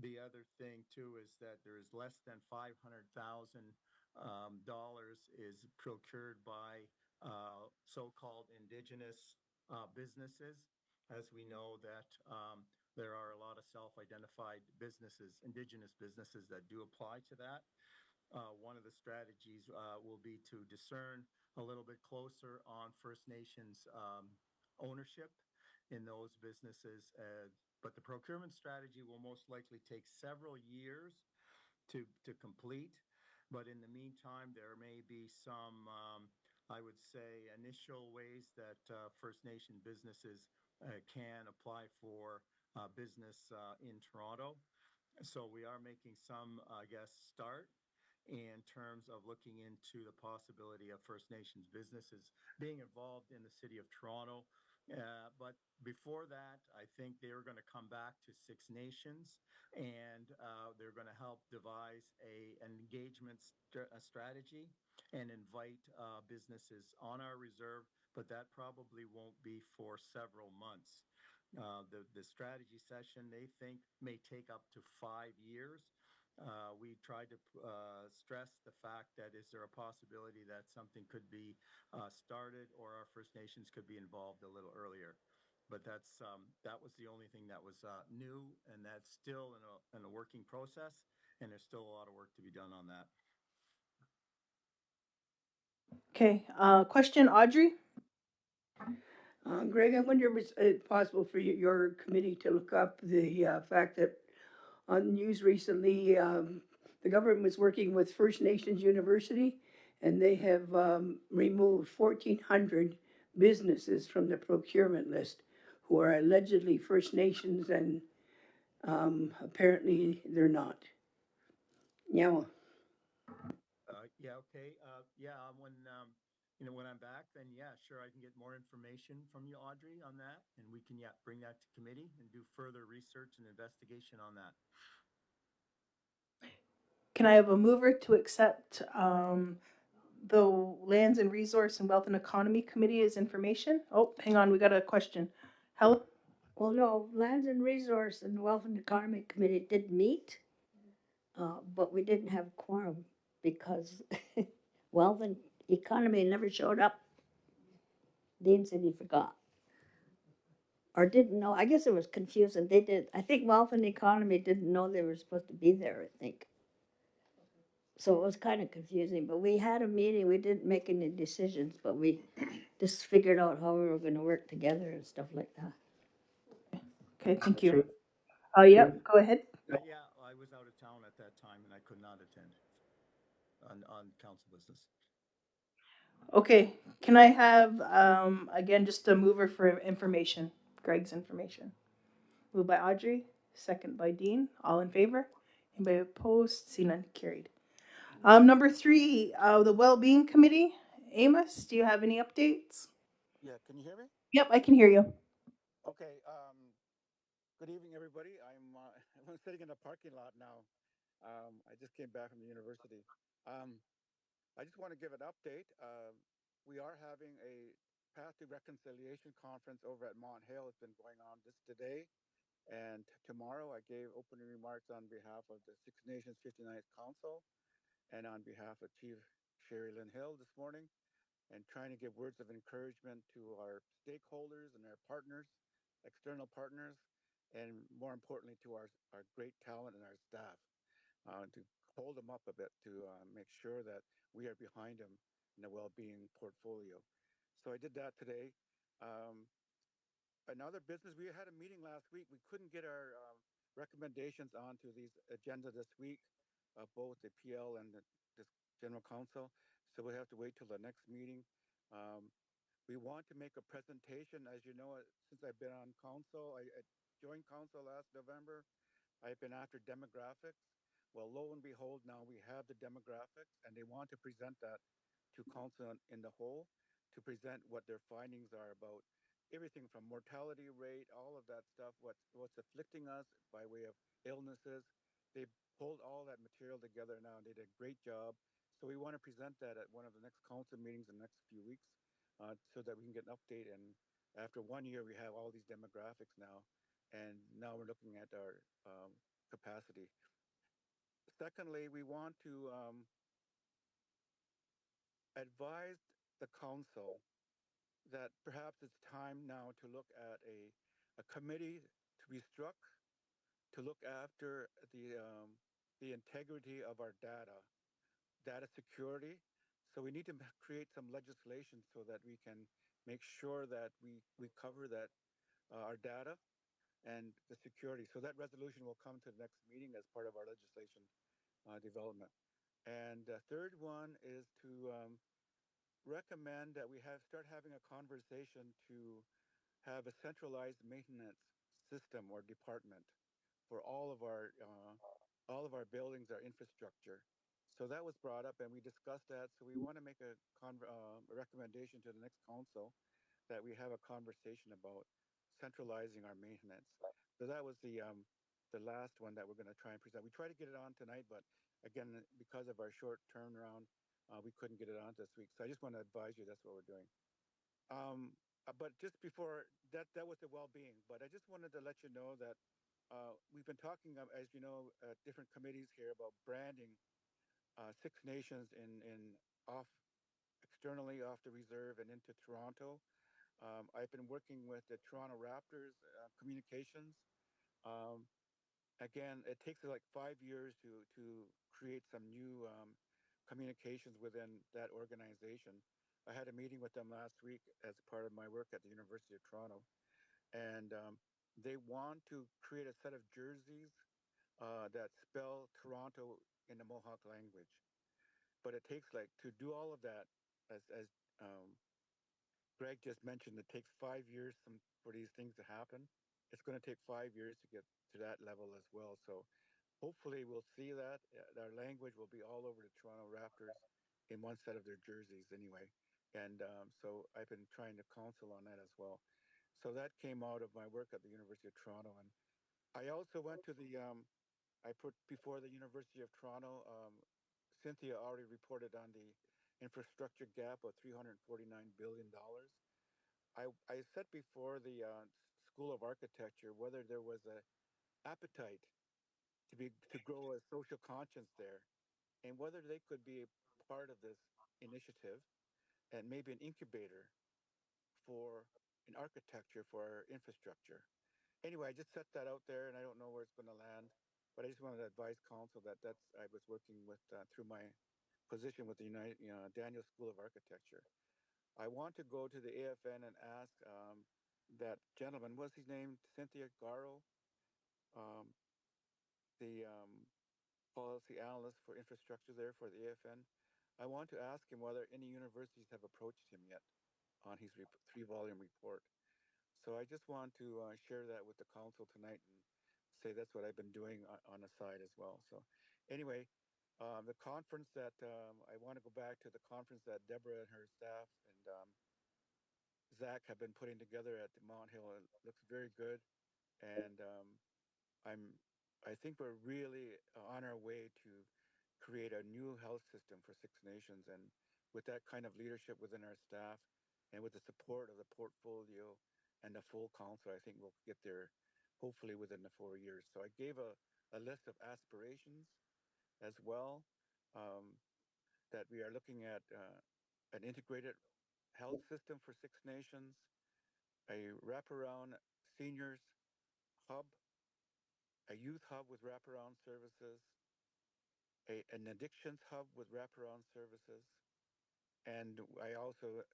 The other thing too is that there's less than $500,000 is procured by so-called Indigenous businesses. As we know that there are a lot of self-identified businesses, Indigenous businesses that do apply to that. One of the strategies will be to discern a little bit closer on First Nations ownership in those businesses. But the procurement strategy will most likely take several years to complete. But in the meantime, there may be some, I would say, initial ways that First Nation businesses can apply for business in Toronto. So we are making some, I guess, start in terms of looking into the possibility of First Nations businesses being involved in the City of Toronto. But before that, I think they are going to come back to Six Nations, and they're going to help devise an engagement strategy and invite businesses on our reserve, but that probably won't be for several months. The strategy session, they think, may take up to 5 years. We tried to stress the fact that is there a possibility that something could be started or our First Nations could be involved a little earlier. But that was the only thing that was new, and that's still in a working process, and there's still a lot of work to be done on that. Okay, question, Audrey? Greg, I wonder if it's possible for your committee to look up the fact that on the news recently, the government was working with First Nations University, and they have removed 1,400 businesses from the procurement list who are allegedly First Nations, and apparently they're not. Yeah. Yeah, okay. Yeah, when I'm back, then yeah, sure, I can get more information from you, Audrey, on that, and we can, yeah, bring that to committee and do further research and investigation on that. Can I have a mover to accept the Lands and Resource and Wealth and Economy Committee as information? Oh, hang on, we got a question. Helen? Well, no, Lands and Resource and Wealth and Economy Committee did meet, but we didn't have quorum because Wealth and Economy never showed up. Dean said he forgot. Or didn't know. I guess it was confusing. They did. I think Wealth and Economy didn't know they were supposed to be there. I think so. It was kind of confusing. But we had a meeting. We didn't make any decisions, but we just figured out how we were going to work together and stuff like that. Okay, thank you. Sure. Yeah, go ahead. Yeah, I was out of town at that time and I could not attend on council business. Okay, can I have, again, just a mover for information, Greg's information? Moved by Audrey, second by Dean. All in favor? Anybody opposed? See none, carried. Number 3, the Wellbeing Committee. Amos, do you have any updates? Yeah, can you hear me? Yep, I can hear you. Okay. Good evening, everybody. I'm sitting in a parking lot now. I just came back from the university. Um, I just want to give an update. We are having a Path to Reconciliation conference over at Mont Hill. It's been going on just today and tomorrow. I gave opening remarks on behalf of the Six Nations 59th Council and on behalf of Chief Sherry Lynn Hill this morning, and trying to give words of encouragement to our stakeholders and our partners, external partners, and more importantly to our great talent and our staff, to hold them up a bit, to make sure that we are behind them in the well-being portfolio. So I did that today. Um, Another business, we had a meeting last week. We couldn't get our recommendations onto these agenda this week, both the PL and this general council. So we have to wait till the next meeting. Um, we want to make a presentation. As you know, since I've been on council, I joined council last November. I've been after demographics. Well, lo and behold, now we have the demographics, and they want to present that to council in the whole, to present what their findings are about everything from mortality rate, all of that stuff, what's afflicting us by way of illnesses. They pulled all that material together now, and they did a great job. So we want to present that at one of the next council meetings in the next few weeks, so that we can get an update. And after 1 year, we have all these demographics now, and now we're looking at our capacity. Secondly, we want to advise the council that perhaps it's time now to look at a committee to be struck to look after the integrity of our data security. So we need to create some legislation so that we can make sure that we cover that our data and the security. So that resolution will come to the next meeting as part of our legislation development. And the third one is to recommend that we start having a conversation to have a centralized maintenance system or department for all of our buildings, our infrastructure. So that was brought up, and we discussed that. So we want to make a recommendation to the next council that we have a conversation about centralizing our maintenance. So that was the last one that we're going to try and present. We tried to get it on tonight, but again, because of our short turnaround, we couldn't get it on this week. So I just want to advise you that's what we're doing. But just before that, that was the well-being. But I just wanted to let you know that we've been talking, as you know, different committees here about branding Six Nations in off externally off the reserve and into Toronto. I've been working with the Toronto Raptors communications. Um, Again, it takes like 5 years to create some new communications within that organization. I had a meeting with them last week as part of my work at the University of Toronto, and they want to create a set of jerseys that spell Toronto in the Mohawk language. But it takes like to do all of that, as Greg just mentioned, it takes 5 years for these things to happen. It's going to take 5 years to get to that level as well. So hopefully we'll see that our language will be all over the Toronto Raptors in one set of their jerseys anyway. And so I've been trying to counsel on that as well. So that came out of my work at the University of Toronto. And I also went to I put before the University of Toronto. Cynthia already reported on the infrastructure gap of $349 billion. I said before the School of Architecture whether there was a appetite to grow a social conscience there, and whether they could be a part of this initiative and maybe an incubator for an architecture for our infrastructure. Anyway, I just set that out there, and I don't know where it's going to land, but I just wanted to advise council that I was working with through my position with the Daniel School of Architecture. I want to go to the AFN and ask that gentleman, what's his name, Cynthia Garro, um, the policy analyst for infrastructure there for the AFN. I want to ask him whether any universities have approached him yet on his 3-volume report. So I just want to share that with the council tonight and say that's what I've been doing on the side as well. So anyway, the conference that I want to go back to the conference that Deborah and her staff and Zach have been putting together at the Mount Hill. It looks very good, and I'm I think we're really on our way to create a new health system for Six Nations, and with that kind of leadership within our staff, and with the support of the portfolio and the full council, I think we'll get there hopefully within the 4 years. So I gave a list of aspirations as well, um, that we are looking at an integrated health system for Six Nations, a wraparound seniors hub, a youth hub with wraparound services, an addictions hub with wraparound services. And I also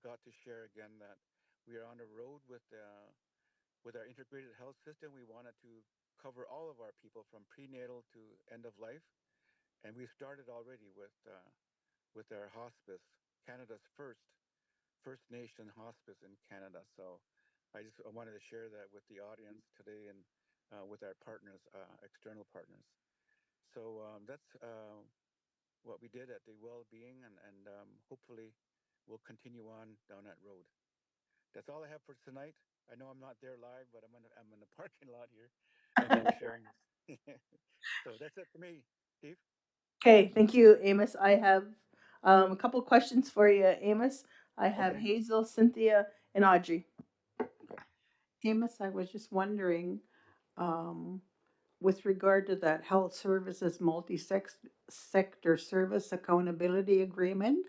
got to share again that we are on the road with our integrated health system. We wanted to cover all of our people from prenatal to end of life, and we started already with our hospice, Canada's First Nation hospice in Canada. So I wanted to share that with the audience today and with our partners, external partners. So that's what we did at the well-being, and hopefully we'll continue on down that road. That's all I have for tonight. I know I'm not there live, but I'm in the parking lot here as I'm sharing this. So that's it for me, Steve. Okay, thank you, Amos. I have a couple questions for you, Amos. I have Okay. Hazel, Cynthia, and Audrey. Amos, I was just wondering, um, with regard to that health services multi-sector service accountability agreement,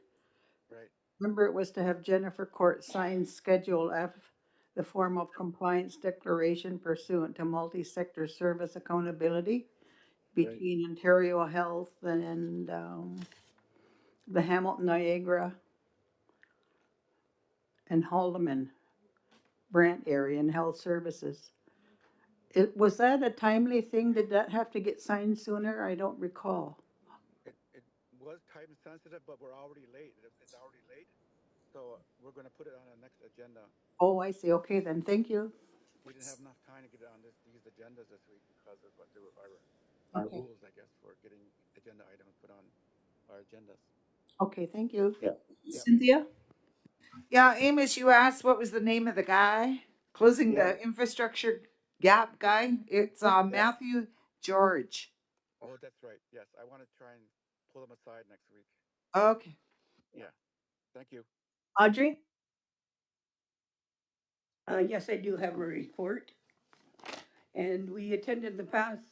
Right. remember it was to have Jennifer Court sign Schedule F, the form of compliance declaration pursuant to multi-sector service accountability Right. between Ontario Health and the Hamilton Niagara and Haldeman Brant area and health services. Was that a timely thing? Did that have to get signed sooner? I don't recall. It was time sensitive, but we're already late. It's already late. So we're going to put it on our next agenda. Oh, I see. Okay, then thank you. We didn't have enough time to get it on these agendas this week because of what our Okay. rules, I guess, for getting agenda items put on our agendas. Okay, thank you. Yep. Cynthia? Yeah, Amos, you asked what was the name of the guy closing Yeah. the infrastructure gap guy? It's Yes. Matthew George. Oh, that's right. Yes, I want to try and pull them aside next week. Okay. Yeah. Thank you. Audrey? Yes, I do have a report, and we attended the past.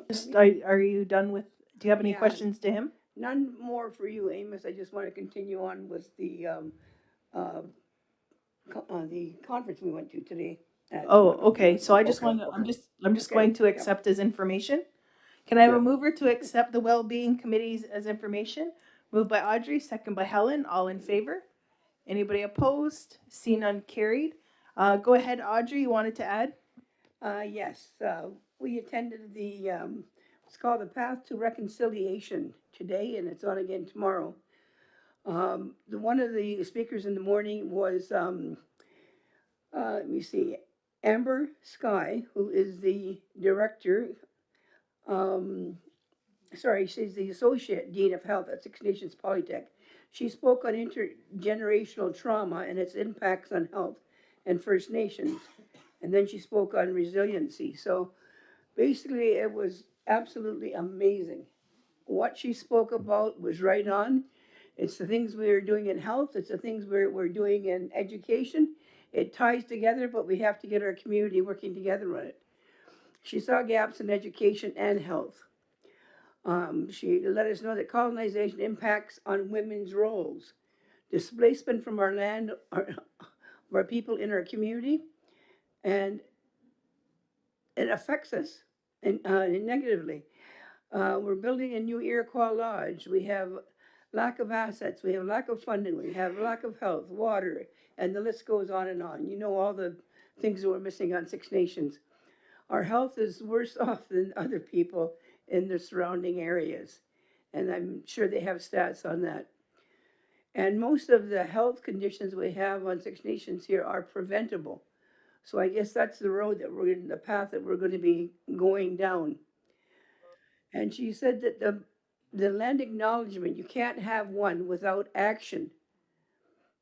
Just, are you done with, do you have any Yeah, questions to him? none more for you, Amos. I just want to continue on with uh, the conference we went to today at Oh, 1:00 okay, p.m. so I just Okay. want to, I'm just Okay. going to Yep. accept his information. Can I have Yeah. a mover to accept the well-being committees as information? Moved by Audrey, second by Helen, all in favor? Anybody opposed? See none carried. Go ahead, Audrey, you wanted to add? Yes, we attended the It's called The Path to Reconciliation today, and it's on again tomorrow. One of the speakers in the morning was, let me see, Amber Sky, who is the director, she's the Associate Dean of Health at Six Nations Polytech. She spoke on intergenerational trauma and its impacts on health and First Nations. And then she spoke on resiliency. So basically, it was absolutely amazing. What she spoke about was right on. It's the things we are doing in health, it's the things we're doing in education. It ties together, but we have to get our community working together on it. She saw gaps in education and health. She let us know that colonization impacts on women's roles, displacement from our land, our people in our community, and it affects us negatively. We're building a new Iroquois Lodge. We have lack of assets. We have lack of funding. We have lack of health, water, and the list goes on and on. You know all the things that we're missing on Six Nations. Our health is worse off than other people in the surrounding areas. And I'm sure they have stats on that. And most of the health conditions we have on Six Nations here are preventable. So I guess that's the road that we're in, the path that we're going to be going down. And she said that the land acknowledgement, you can't have one without action.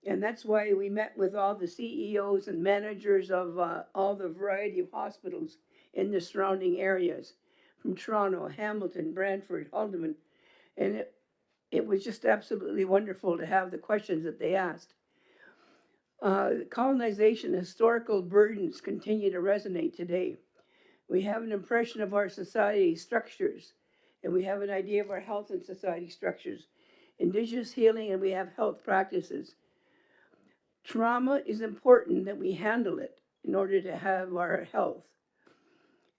And that's why we met with all the CEOs and managers of all the variety of hospitals in the surrounding areas, from Toronto, Hamilton, Brantford, Haldimand. And it was just absolutely wonderful to have the questions that they asked. Colonization historical burdens continue to resonate today. We have an impression of our society structures, and we have an idea of our health and society structures. Indigenous healing, and we have health practices. Trauma is important that we handle it in order to have our health.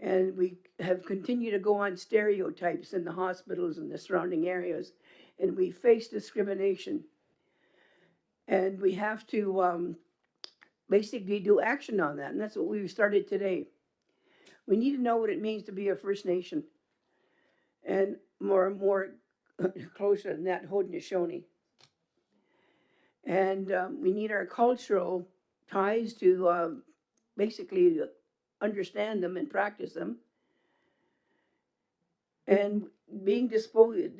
And we have continued to go on stereotypes in the hospitals and the surrounding areas, and we face discrimination. And we have to basically do action on that, and that's what we've started today. We need to know what it means to be a First Nation, and more closer than that, Haudenosaunee. And we need our cultural ties to basically understand them and practice them. And being disposed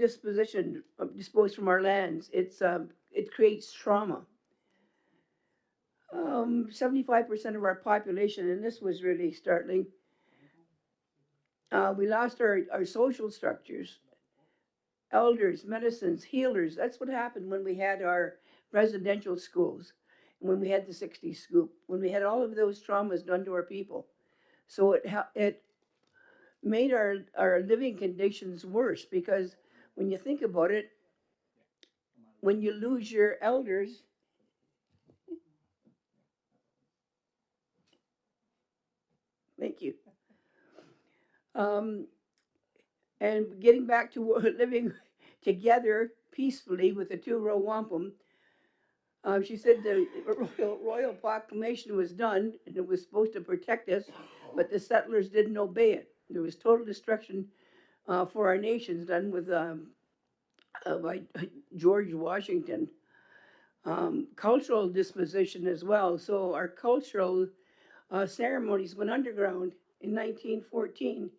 from our lands, it creates trauma. 75% of our population, and this was really startling, we lost our social structures, elders, medicines, healers. That's what happened when we had our residential schools, when we had the 60s scoop, when we had all of those traumas done to our people. So it made our living conditions worse, because when you think about it, when you lose your elders, thank you, and getting back to living together peacefully with the two-row wampum, she said the royal proclamation was done and it was supposed to protect us, but the settlers didn't obey it. There was total destruction for our nations done with by George Washington. Cultural disposition as well. So our cultural ceremonies went underground in 1914.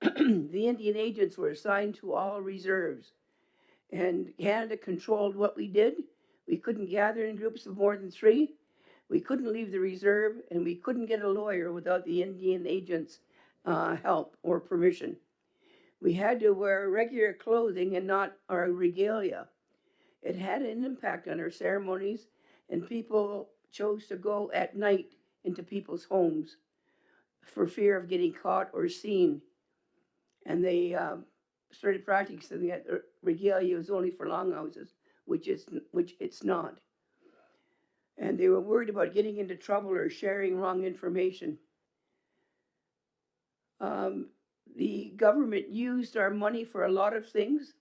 The Indian agents were assigned to all reserves, and Canada controlled what we did. We couldn't gather in groups of more than 3. We couldn't leave the reserve, and we couldn't get a lawyer without the Indian agents' help or permission. We had to wear regular clothing and not our regalia. It had an impact on our ceremonies, and people chose to go at night into people's homes for fear of getting caught or seen. And they started practicing that regalia was only for longhouses, which it's not. And they were worried about getting into trouble or sharing wrong information. The government used our money for a lot of things,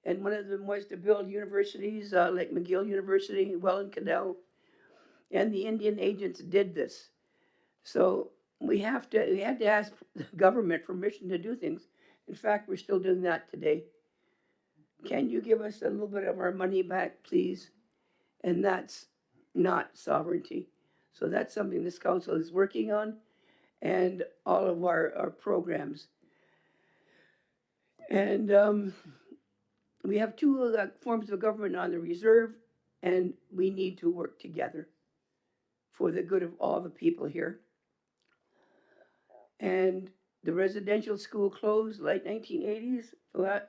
and one of them was to build universities like McGill University, Welland Cadell, and the Indian agents did this. So we had to ask the government permission to do things, In fact, we're still doing that today. Can you give us a little bit of our money back, please? And that's not sovereignty. So that's something this council is working on, and all of our programs. And we have two forms of government on the reserve, and we need to work together for the good of all the people here. And the residential school closed late 1980s,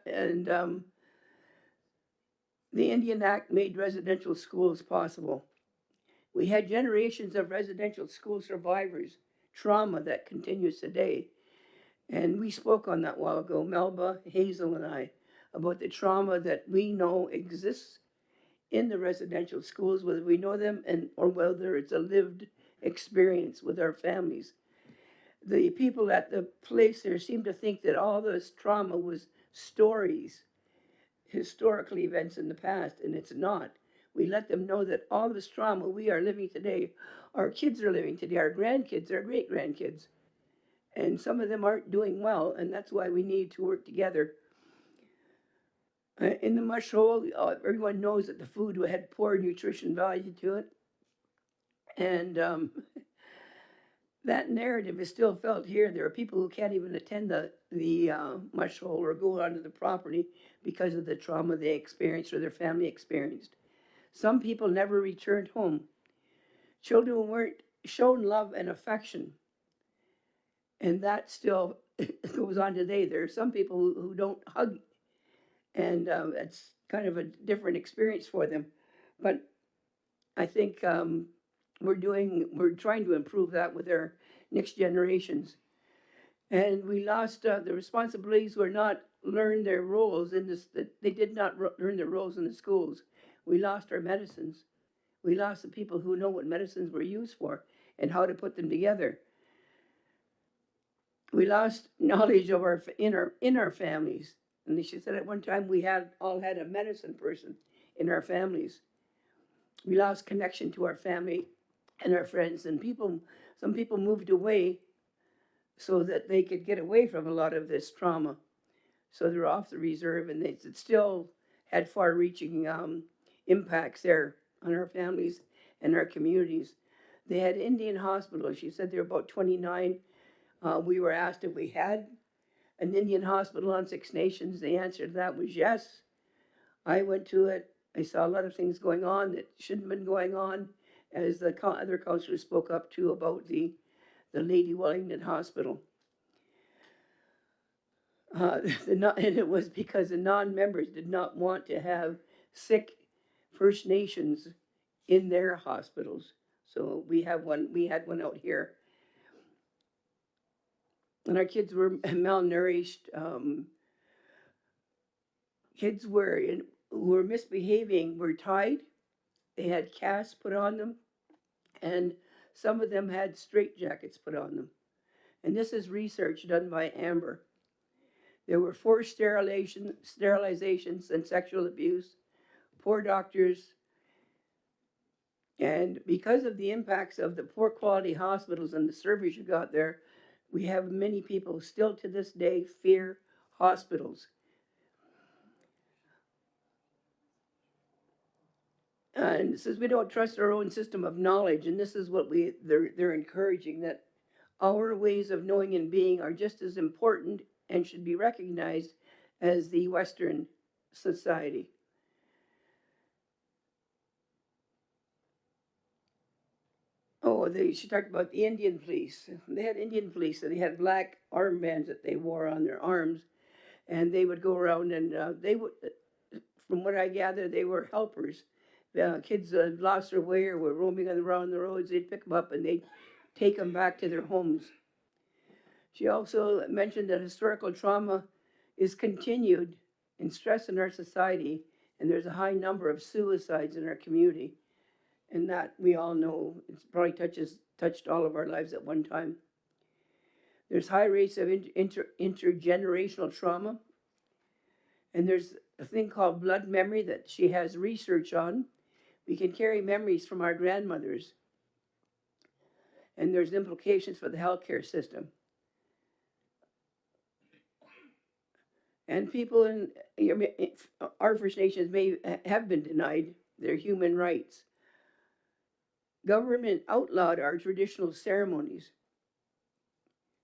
and the Indian Act made residential schools possible. We had generations of residential school survivors, trauma that continues today. And we spoke on that a while ago, Melba, Hazel, and I, about the trauma that we know exists in the residential schools, whether we know them or whether it's a lived experience with our families. The people at the place there seem to think that all this trauma was stories, historical events in the past, and it's not. We let them know that all this trauma we are living today, our kids are living today, our grandkids, our great grandkids, and some of them aren't doing well, and that's why we need to work together. In the mush hole, everyone knows that the food had poor nutrition value to it, and that narrative is still felt here. There are people who can't even attend the mush hole or go onto the property because of the trauma they experienced or their family experienced. Some people never returned home. Children weren't shown love and affection, and that still goes on today. There are some people who don't hug, and it's kind of a different experience for them. But I think we're trying to improve that with our next generations. And we lost the responsibilities were not learned their roles in this. They did not learn their roles in the schools. We lost our medicines. We lost the people who know what medicines were used for and how to put them together. We lost knowledge of our in our families. And she said at one time we all had a medicine person in our families. We lost connection to our family and our friends, and some people moved away so that they could get away from a lot of this trauma. So they're off the reserve, and they still had far-reaching impacts there on our families and our communities. They had Indian hospitals. She said there were about 29. We were asked if we had an Indian hospital on Six Nations. The answer to that was yes. I went to it. I saw a lot of things going on that shouldn't have been going on, as the other councillors spoke up too about the Lady Wellington Hospital. And it was because the non-members did not want to have sick First Nations in their hospitals. So we had one out here. And our kids were malnourished. Kids who were misbehaving were tied. They had casts put on them, and some of them had straitjackets put on them. And this is research done by Amber. There were forced sterilizations and sexual abuse, poor doctors, and because of the impacts of the poor quality hospitals and the service you got there, we have many people still to this day fear hospitals. And it says we don't trust our own system of knowledge, and this is what they're encouraging, that our ways of knowing and being are just as important and should be recognized as the Western society. Oh, she talked about the Indian police. They had Indian police, and they had black armbands that they wore on their arms, and they would go around and they would, from what I gather, they were helpers. Kids lost their way or were roaming around the roads. They'd pick them up and they'd take them back to their homes. She also mentioned that historical trauma is continued in stress in our society, and there's a high number of suicides in our community. And that we all know, it's probably touched all of our lives at one time. There's high rates of intergenerational trauma. And there's a thing called blood memory that she has research on. We can carry memories from our grandmothers. And there's implications for the healthcare system. And people in our First Nations may have been denied their human rights. Government outlawed our traditional ceremonies,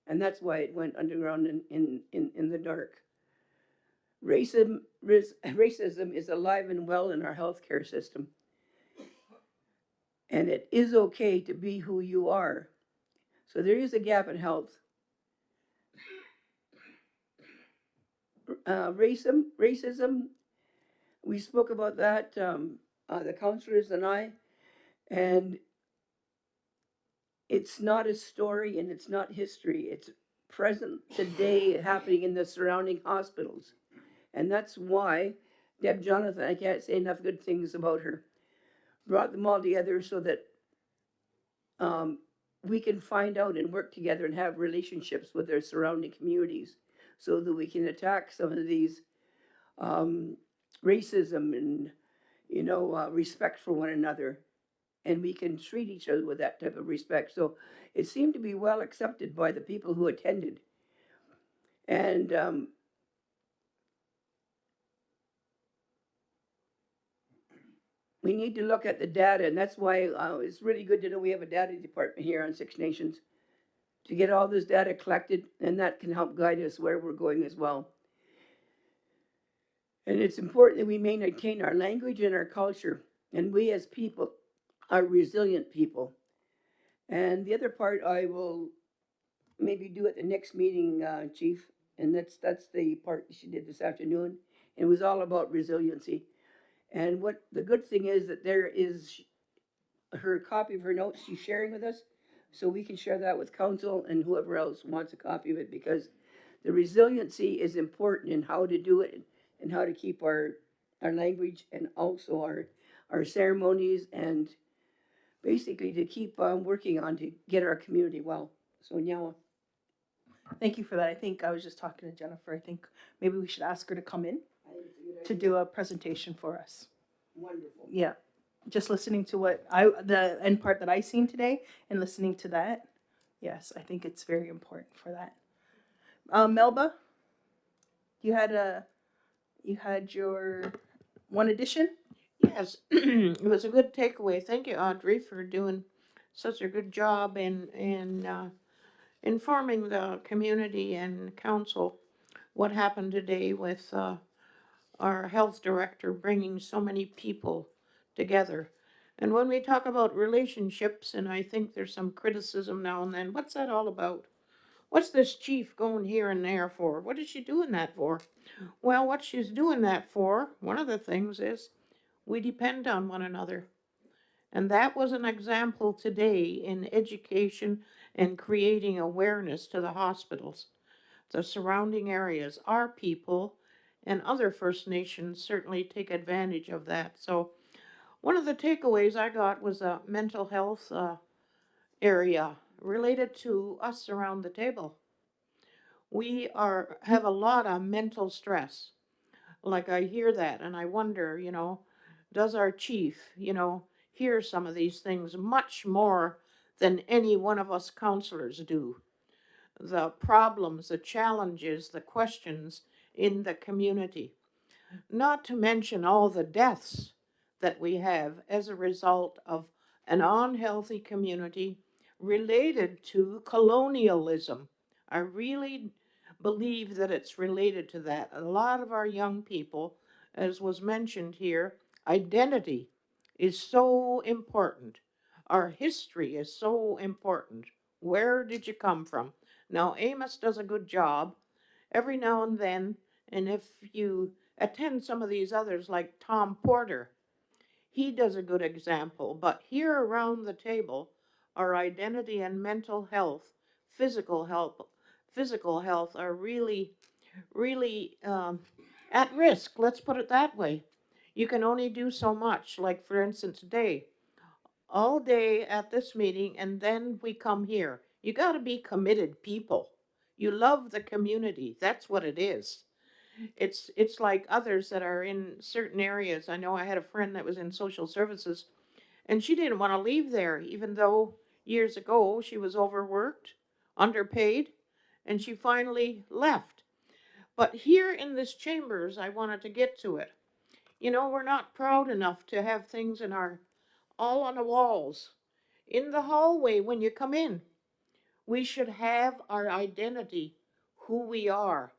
and that's why it went underground in the dark. Racism is alive and well in our healthcare system, and it is okay to be who you are. So there is a gap in health. Racism, we spoke about that, the counselors and I, and it's not a story and it's not history. It's present today happening in the surrounding hospitals. And that's why Deb Jonathan, I can't say enough good things about her, brought them all together so that um, we can find out and work together and have relationships with their surrounding communities so that we can attack some of these um, racism and, respect for one another. And we can treat each other with that type of respect. So it seemed to be well accepted by the people who attended. And we need to look at the data, and that's why it's really good to know we have a data department here on Six Nations to get all this data collected, and that can help guide us where we're going as well. And it's important that we maintain our language and our culture, and we as people are resilient people. And the other part I will maybe do at the next meeting, Chief, and that's the part she did this afternoon. It was all about resiliency. And what the good thing is that there is her copy of her notes she's sharing with us, so we can share that with council and whoever else wants a copy of it, because the resiliency is important in how to do it and how to keep our language and also our ceremonies, and basically to keep working on to get our community well. So now, Thank you for that. I think I was just talking to Jennifer. I think maybe we should ask her to come in to do a presentation for us. wonderful. Yeah. Just listening to the end part that I seen today and listening to that. Yes, I think it's very important for that. Melba, you had your one addition? Yes, it was a good takeaway. Thank you, Audrey, for doing such a good job in informing the community and council what happened today with our health director bringing so many people together. And when we talk about relationships, and I think there's some criticism now and then, what's that all about? What's this chief going here and there for? What is she doing that for? Well, what she's doing that for, one of the things is we depend on one another. And that was an example today in education and creating awareness to the hospitals, the surrounding areas. Our people and other First Nations certainly take advantage of that. So, one of the takeaways I got was a mental health area related to us around the table. We have a lot of mental stress. Like I hear that and I wonder, does our chief, hear some of these things much more than any one of us counselors do? The problems, the challenges, the questions in the community. Not to mention all the deaths that we have as a result of an unhealthy community related to colonialism. I really believe that it's related to that. A lot of our young people, as was mentioned here, identity is so important. Our history is so important. Where did you come from? Now, Amos does a good job every now and then, and if you attend some of these others, like Tom Porter, he does a good example. But here around the table, our identity and mental health, physical health, physical health are really, really at risk. Let's put it that way. You can only do so much. Like for instance, today, all day at this meeting, and then we come here. You got to be committed people. You love the community. That's what it is. It's like others that are in certain areas. I know I had a friend that was in social services, and she didn't want to leave there, even though years ago she was overworked, underpaid, and she finally left. But here in this chambers, I wanted to get to it. You know, we're not proud enough to have things in our all on the walls. In the hallway when you come in, we should have our identity, who we are.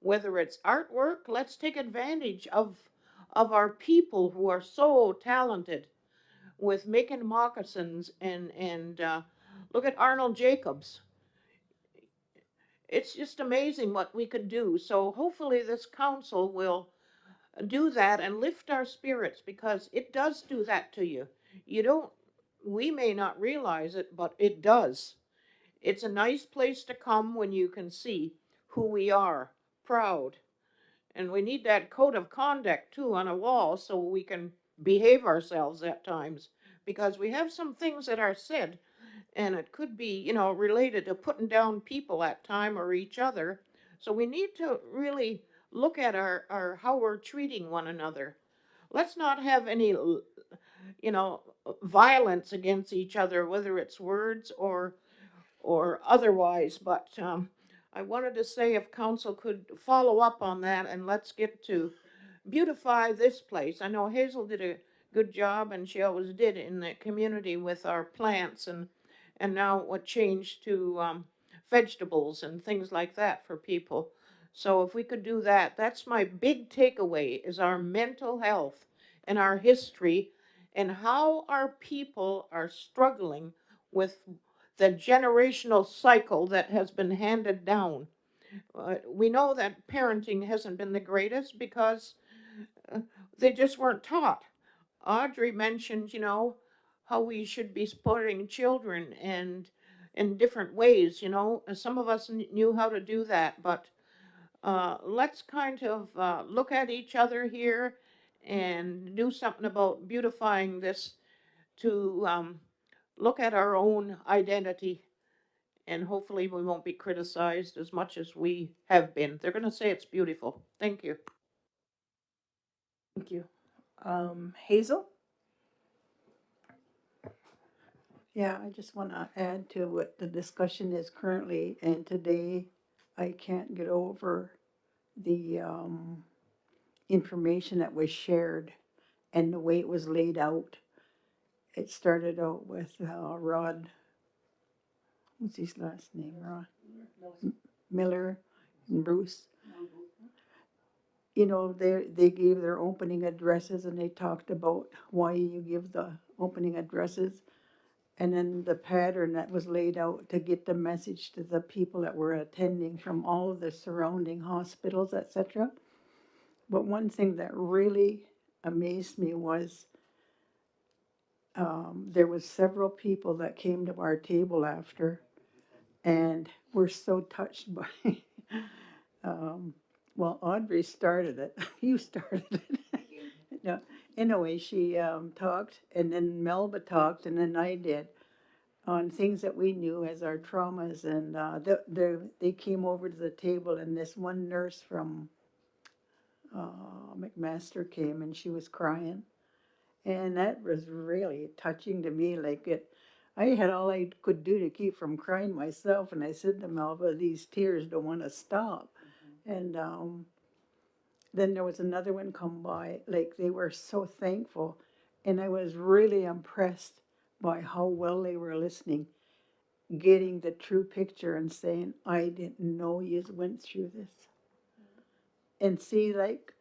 Whether it's artwork, let's take advantage of our people who are so talented with making moccasins and look at Arnold Jacobs. It's just amazing what we could do. So hopefully this council will do that and lift our spirits, because it does do that to you. You don't, we may not realize it, but it does. It's a nice place to come when you can see who we are, proud. And we need that code of conduct too on a wall so we can behave ourselves at times, because we have some things that are said and it could be, you know, related to putting down people at time or each other. So we need to really look at our how we're treating one another. Let's not have any, you know, violence against each other, whether it's words or otherwise. But I wanted to say if council could follow up on that, and let's get to beautify this place. I know Hazel did a good job, and she always did in the community with our plants, and now what changed to vegetables and things like that for people. So if we could do that, that's my big takeaway: is our mental health and our history, and how our people are struggling with the generational cycle that has been handed down. We know that parenting hasn't been the greatest because uh, they just weren't taught. Audrey mentioned, you know, how we should be supporting children and in different ways. You know, some of us knew how to do that, but let's kind of look at each other here and do something about beautifying this to look at our own identity, and hopefully we won't be criticized as much as we have been. They're going to say it's beautiful. Thank you. Thank you. Hazel? Yeah, I just want to add to what the discussion is currently, and today I can't get over the information that was shared and the way it was laid out. It started out with Rod, what's his last name? Rod Miller and Bruce. You know, they gave their opening addresses and they talked about why you give the opening addresses. And then the pattern that was laid out to get the message to the people that were attending from all of the surrounding hospitals, etc. But one thing that really amazed me was there was several people that came to our table after and were so touched by um, well, Audrey started it. You started it. No, anyway, she talked, and then Melba talked, and then I did, on things that we knew as our traumas. And they came over to the table, and this one nurse from McMaster came, and she was crying. And that was really touching to me. Like it, I had all I could do to keep from crying myself. And I said to Melba, these tears don't want to stop. And then there was another one come by. Like they were so thankful. And I was really impressed by how well they were listening, getting the true picture and saying, I didn't know you went through this. And see, like,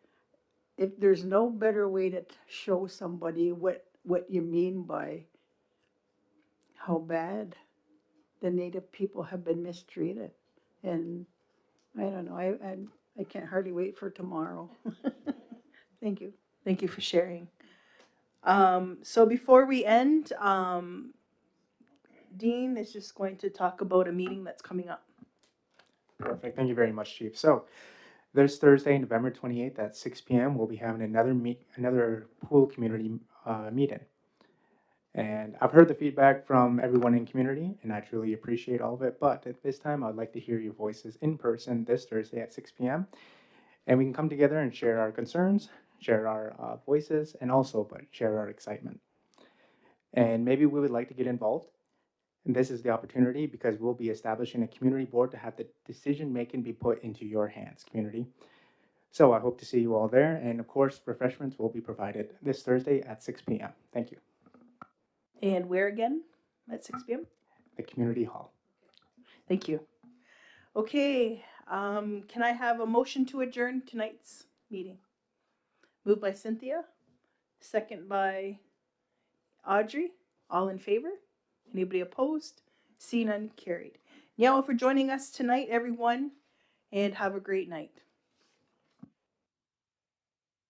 if there's no better way to show somebody what you mean by how bad the Native people have been mistreated. And I don't know, I can't hardly wait for tomorrow. Thank you. Thank you for sharing. So before we end, Dean is just going to talk about a meeting that's coming up. Perfect. Thank you very much, Chief. So this Thursday, November 28th at 6 p.m., we'll be having another pool community meeting. And I've heard the feedback from everyone in community, and I truly appreciate all of it. But at this time, I'd like to hear your voices in person this Thursday at 6 p.m. And we can come together and share our concerns, share our voices, and also but share our excitement. And maybe we would like to get involved And this is the opportunity because we'll be establishing a community board to have the decision making be put into your hands, community. So I hope to see you all there. And of course, refreshments will be provided this Thursday at 6 p.m. Thank you. And where again? At 6 p.m.? The community hall. Thank you. Okay, can I have a motion to adjourn tonight's meeting? Moved by Cynthia, second by Audrey. All in favor? Anybody opposed? See none, carried. Now, for joining us tonight, everyone, and have a great night.